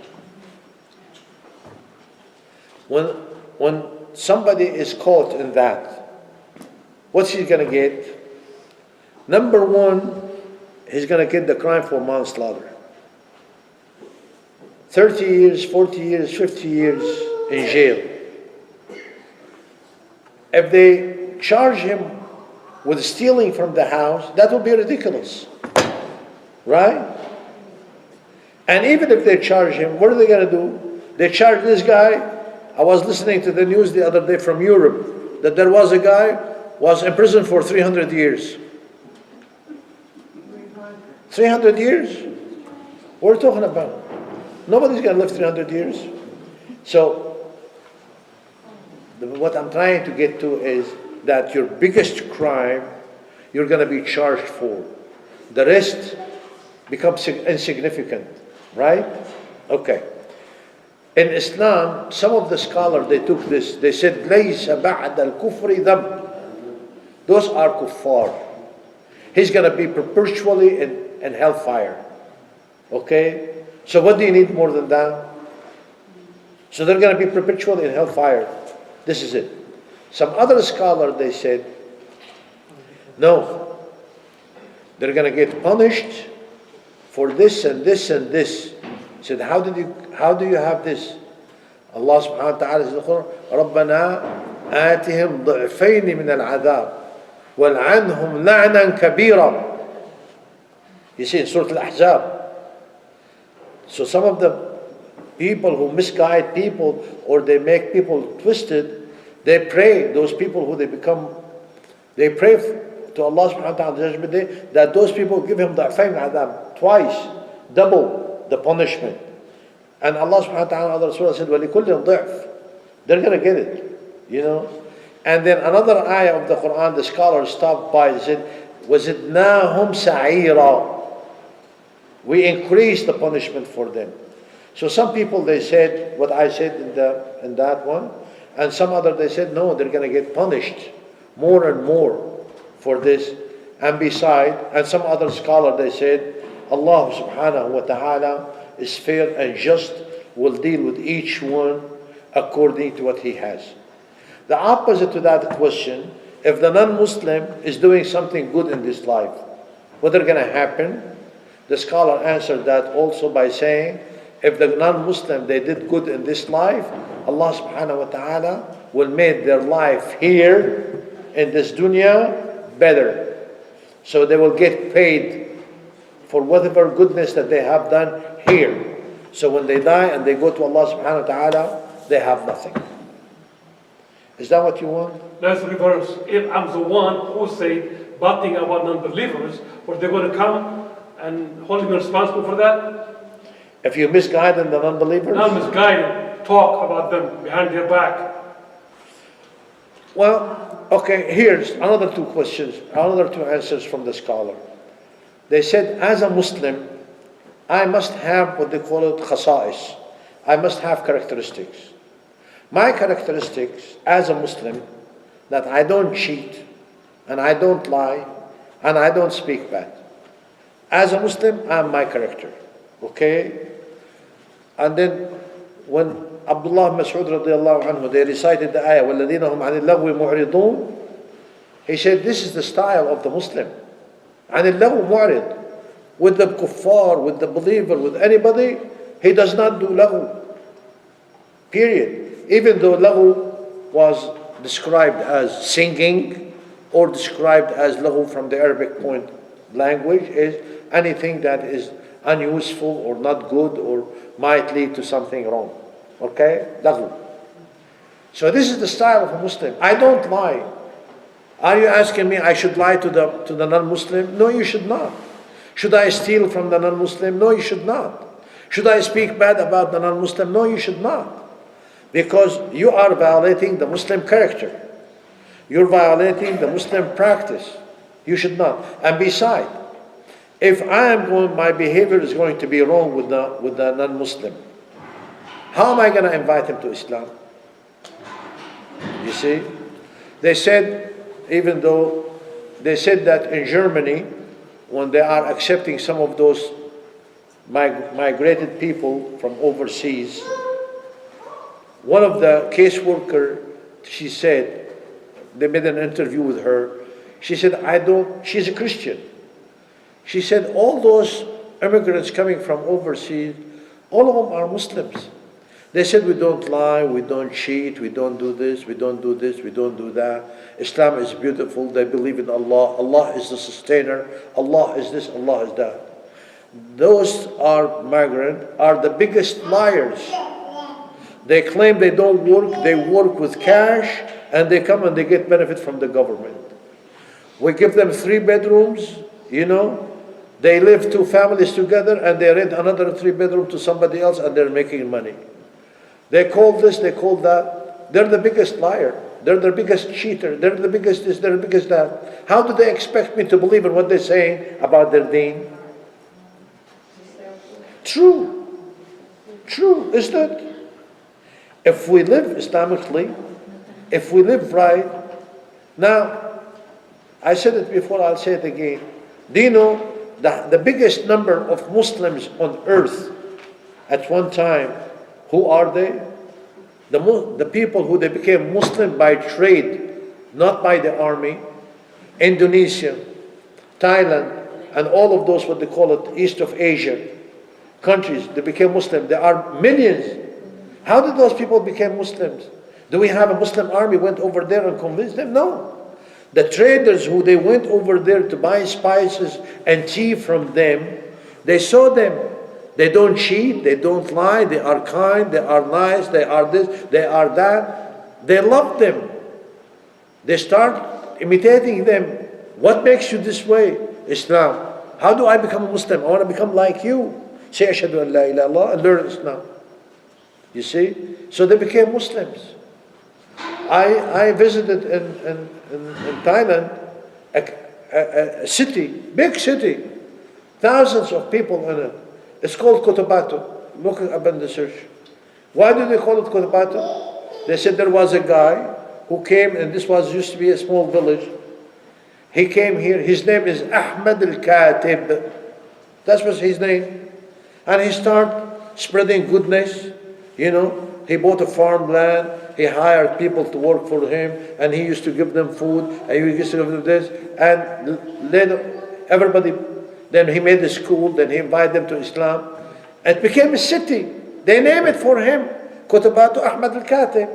When somebody is caught in that, what's he going to get? Number 1, he's going to get the crime for manslaughter. 30 years, 40 years, 50 years in jail. If they charge him with stealing from the house, that would be ridiculous. Right? And even if they charge him, what are they going to do? They charge this guy. I was listening to the news the other day from Europe that there was a guy was in prison for 300 years. 300 years? What are we talking about? Nobody's going to live 300 years. So, what I'm trying to get to is that your biggest crime, you're going to be charged for. The rest becomes insignificant, right? Okay. In Islam, some of the scholars, they took this, they said, لَيْسَ بَعْدَ الْكُفْرِ ذَنْبٌ. Those are kuffar. He's going to be perpetually in and hellfire. Okay? So what do you need more than that? So they're going to be perpetually in hellfire. This is it. Some other scholar, they said, no, they're going to get punished for this and this and this. He said, how do you have this? Allah subhanahu wa ta'ala says in the Quran, رَبَّنَا آتِهِمْ ضِعْفَيْنِ مِنَ الْعَذَابِ وَالْعَنْهُمْ لَعْنًا كَبِيرًا. You see in Surah Al-Ahzab. So some of the people who misguide people or they make people twisted, they pray, those people who they pray to Allah subhanahu wa ta'ala on the judgment day, that those people give him ضعفين عذاب, twice, double the punishment. And Allah subhanahu wa ta'ala other surah said, وَلِكُلِّ ضِعْف. They're going to get it, you know. And then another ayah of the Quran, the scholars stopped by and said, وَزِدْنَاهُمْ سَعِيرًا. We increased the punishment for them. So some people, they said what I said in that one, and some other they said, no, they're going to get punished more and more for this. And beside, and some other scholar, they said, Allah subhanahu wa ta'ala is fair and just, will deal with each one according to what he has. The opposite to that question, if the non-Muslim is doing something good in this life, what is going to happen? The scholar answered that also by saying, if the non-Muslim, they did good in this life, Allah subhanahu wa ta'ala will make their life here in this dunya better. So they will get paid for whatever goodness that they have done here. So when they die and they go to Allah subhanahu wa ta'ala, they have nothing. Is that what you want? Let's reverse. If I'm the one who say bad thing about non-believers, are they going to come and hold me responsible for that? If you misguide the non-believers? Not misguided. Talk about them behind their back. Well, okay, here's another two questions, another two answers from the scholar. They said, as a Muslim, I must have what they call it khasa'is. I must have characteristics. My characteristics as a Muslim, that I don't cheat, and I don't lie, and I don't speak bad. As a Muslim, I'm my character. Okay? And then when Abdullah Mas'ud radiallahu anhu, they recited the ayah, وَالَّذِينَ هُمْ عَنِ اللَّغْوِ مُعْرِضُونَ, he said, this is the style of the Muslim. عَنِ اللَّغْوِ مُعْرِض. With the kuffar, with the believer, with anybody, he does not do laghu. Period. Even though laghu was described as singing or described as laghu from the Arabic point language is anything that is unuseful or not good or might lead to something wrong. Okay? Laghu. So this is the style of a Muslim. I don't lie. Are you asking me I should lie to the non-Muslim? No, you should not. Should I steal from the non-Muslim? No, you should not. Should I speak bad about the non-Muslim? No, you should not. Because you are violating the Muslim character. You're violating the Muslim practice. You should not. And besides, if my behavior is going to be wrong with the non-Muslim, how am I going to invite him to Islam? You see? They said, even though they said that in Germany, when they are accepting some of those migrated people from overseas, one of the caseworker, she said, they made an interview with her, she said, she's a Christian. She said, all those immigrants coming from overseas, all of them are Muslims. They said, we don't lie, we don't cheat, we don't do this, we don't do this, we don't do that. Islam is beautiful, they believe in Allah, Allah is the sustainer, Allah is this, Allah is that. Those are the biggest liars. They claim they don't work, they work with cash, and they come and they get benefit from the government. We give them 3 bedrooms, they live 2 families together, and they rent another 3 bedroom to somebody else, and they're making money. They call this, they call that. They're the biggest liar. They're the biggest cheater. They're the biggest this, they're the biggest that. How do they expect me to believe in what they're saying about their deen? True. True, isn't it? If we live Islamically, if we live right, now, I said it before, I'll say it again. Do you know the biggest number of Muslims on earth at one time, who are they? The people who they became Muslim by trade, not by the army. Indonesia, Thailand, and all of those, what they call it, East of Asia countries, they became Muslim. There are millions. How did those people become Muslims? Do we have a Muslim army went over there and convinced them? No. The traders who they went over there to buy spices and tea from them, they saw them. They don't cheat, they don't lie, they are kind, they are nice, they are this, they are that. They love them. They start imitating them. What makes you this way? Islam. How do I become a Muslim? I want to become like you. Say ashhadu an la ilaha illallah and learn Islam. You see? So they became Muslims. I visited in Thailand a city, big city, thousands of people in it. It's called Cotabato. Look up in the search. Why do they call it Cotabato? They said there was a guy who came, and this was used to be a small village. He came here. His name is Ahmed al-Katib. That was his name. And he started spreading goodness. You know, he bought a farmland. He hired people to work for him, and he used to give them food, and he used to give them this, and then everybody. Then he made a school. Then he invited them to Islam. It became a city. They named it for him, Cotabato Ahmed al-Katib.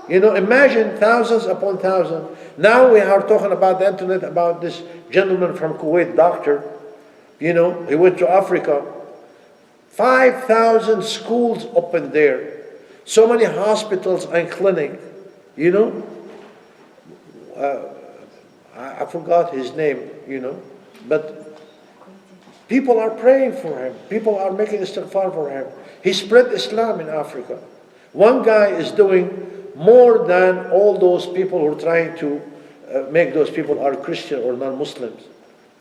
You know, imagine thousands upon thousands. Now we are talking about the internet, about this gentleman from Kuwait, doctor. You know, he went to Africa. 5,000 schools opened there. So many hospitals and clinics. You know, I forgot his name, you know, but people are praying for him. People are making istighfar for him. He spread Islam in Africa. One guy is doing more than all those people who are trying to make those people are Christian or non-Muslims.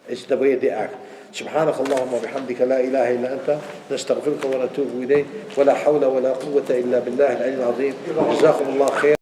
It's the way they act. سبحانك اللهم وبحمدك لا إله إلا أنت نستغفرك ونتوب إليك ولا حول ولا قوة إلا بالله العلي العظيم جزاكم الله خير